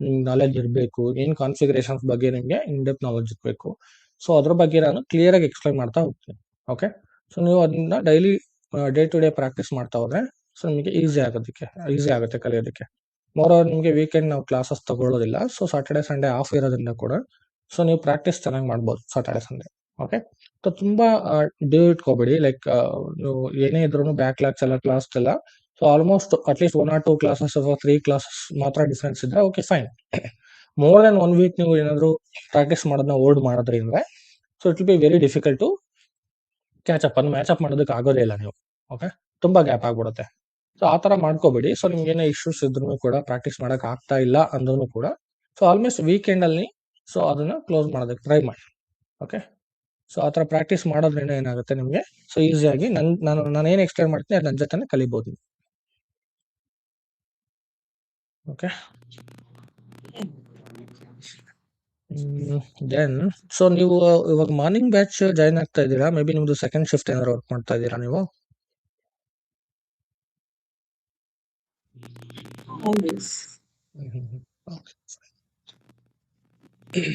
ನಿಮ್ಗೆ ನಾಲೆಡ್ಜ್ ಇರಬೇಕು, ಏನು ಕಾನ್ಫಿಗರೇಷನ್ಸ್ ಬಗ್ಗೆ ನಿಮಗೆ ಇನ್ ಡೆಪ್ತ್ ನಾಲೆಡ್ಜ್ ಇರಬೇಕು, ಸೊ ಅದ್ರ ಬಗ್ಗೆ ನಾನು ಕ್ಲಿಯರಾಗಿ ಎಕ್ಸ್ಪ್ಲೈನ್ ಮಾಡ್ತಾ ಹೋಗ್ತೀನಿ. ಓಕೆ, ಸೊ ನೀವು ಅದನ್ನ daily day to day practice ಮಾಡ್ತಾ ಹೋದ್ರೆ ಸೊ ನಿಮಗೆ ಈಸಿ ಆಗುತ್ತೆ ಕಲಿಯೋದಕ್ಕೆ. ಮೋರೋವರ್ ನಿಮಗೆ ವೀಕೆಂಡ್ ನಾವು ಕ್ಲಾಸಸ್ ತಗೊಳ್ಳೋದಿಲ್ಲ. ಸೊ ಸಾಟರ್ಡೆ ಸಂಡೇ ಆಫ್ ಇರೋದ್ರಿಂದ ಕೂಡ ಸೊ ನೀವು ಪ್ರಾಕ್ಟೀಸ್ ಚೆನ್ನಾಗಿ ಮಾಡ್ಬೋದು ಸಾಟರ್ಡೆ ಸಂಡೇ. ಓಕೆ, ಸೊ ತುಂಬಾ ಡೇವ್ ಇಟ್ಕೋಬೇಡಿ. ಲೈಕ್ ನೀವು ಏನೇ ಇದ್ರೂ ಬ್ಯಾಕ್ಲಾಗ್ಸ್ ಎಲ್ಲ ಕ್ಲಾಸ್ ಎಲ್ಲ so almost at least 1 or 2 classes ಅಥವಾ 3 ಕ್ಲಾಸಸ್ ಮಾತ್ರ ಡಿಫ್ರೆನ್ಸ್ ಇದ್ರೆ okay fine. More than 1 week ನೀವು ಏನಾದರೂ ಪ್ರಾಕ್ಟೀಸ್ ಮಾಡೋದನ್ನ ಹೋಲ್ಡ್ ಮಾಡೋದ್ರಿಂದ so it will be very difficult to catch up match up ಮಾಡೋದಕ್ಕೆ ಆಗೋದೇ ಇಲ್ಲ ನೀವು. ಓಕೆ, ತುಂಬಾ ಗ್ಯಾಪ್ ಆಗ್ಬಿಡುತ್ತೆ. ಸೊ ಆ ಥರ ಮಾಡ್ಕೋಬೇಡಿ. ಸೊ ನಿಮ್ಗೆ ಏನೇ ಇಶ್ಯೂಸ್ ಇದ್ರೂ ಕೂಡ ಪ್ರಾಕ್ಟೀಸ್ ಮಾಡಕ್ ಆಗ್ತಾ ಇಲ್ಲ ಅಂದ್ರೂ ಕೂಡ ಸೊ ಆಲ್ಮೋಸ್ಟ್ ವೀಕೆಂಡಲ್ಲಿ ಸೊ ಅದನ್ನ ಕ್ಲೋಸ್ ಮಾಡೋದಕ್ಕೆ ಟ್ರೈ ಮಾಡಿ. ಓಕೆ, ಸೊ ಆ ಥರ ಪ್ರಾಕ್ಟೀಸ್ ಮಾಡೋದ್ರಿಂದ ಏನಾಗುತ್ತೆ ನಿಮಗೆ ಸೊ ಈಸಿಯಾಗಿ ನಾನು ಏನು ಎಕ್ಸ್ಪ್ಲೈನ್ ಮಾಡ್ತೀನಿ ಅದು ನನ್ನ ಜೊತೆನೇ ಕಲಿಬೋದು. ಓಕೆ, ದೆನ್ ಸೊ ನೀವು ಇವಾಗ ಮಾರ್ನಿಂಗ್ ಬ್ಯಾಚ್ ಜಾಯ್ನ್ ಆಗ್ತಾ ಇದ್ದೀರಾ? ಮೇ ಬಿ ನಿಮ್ದು ಸೆಕೆಂಡ್ ಶಿಫ್ಟ್ ಏನಾದ್ರು ವರ್ಕ್ ಮಾಡ್ತಾ ಇದ್ದೀರಾ ನೀವು? Always. ಹ್ಮ್. Okay.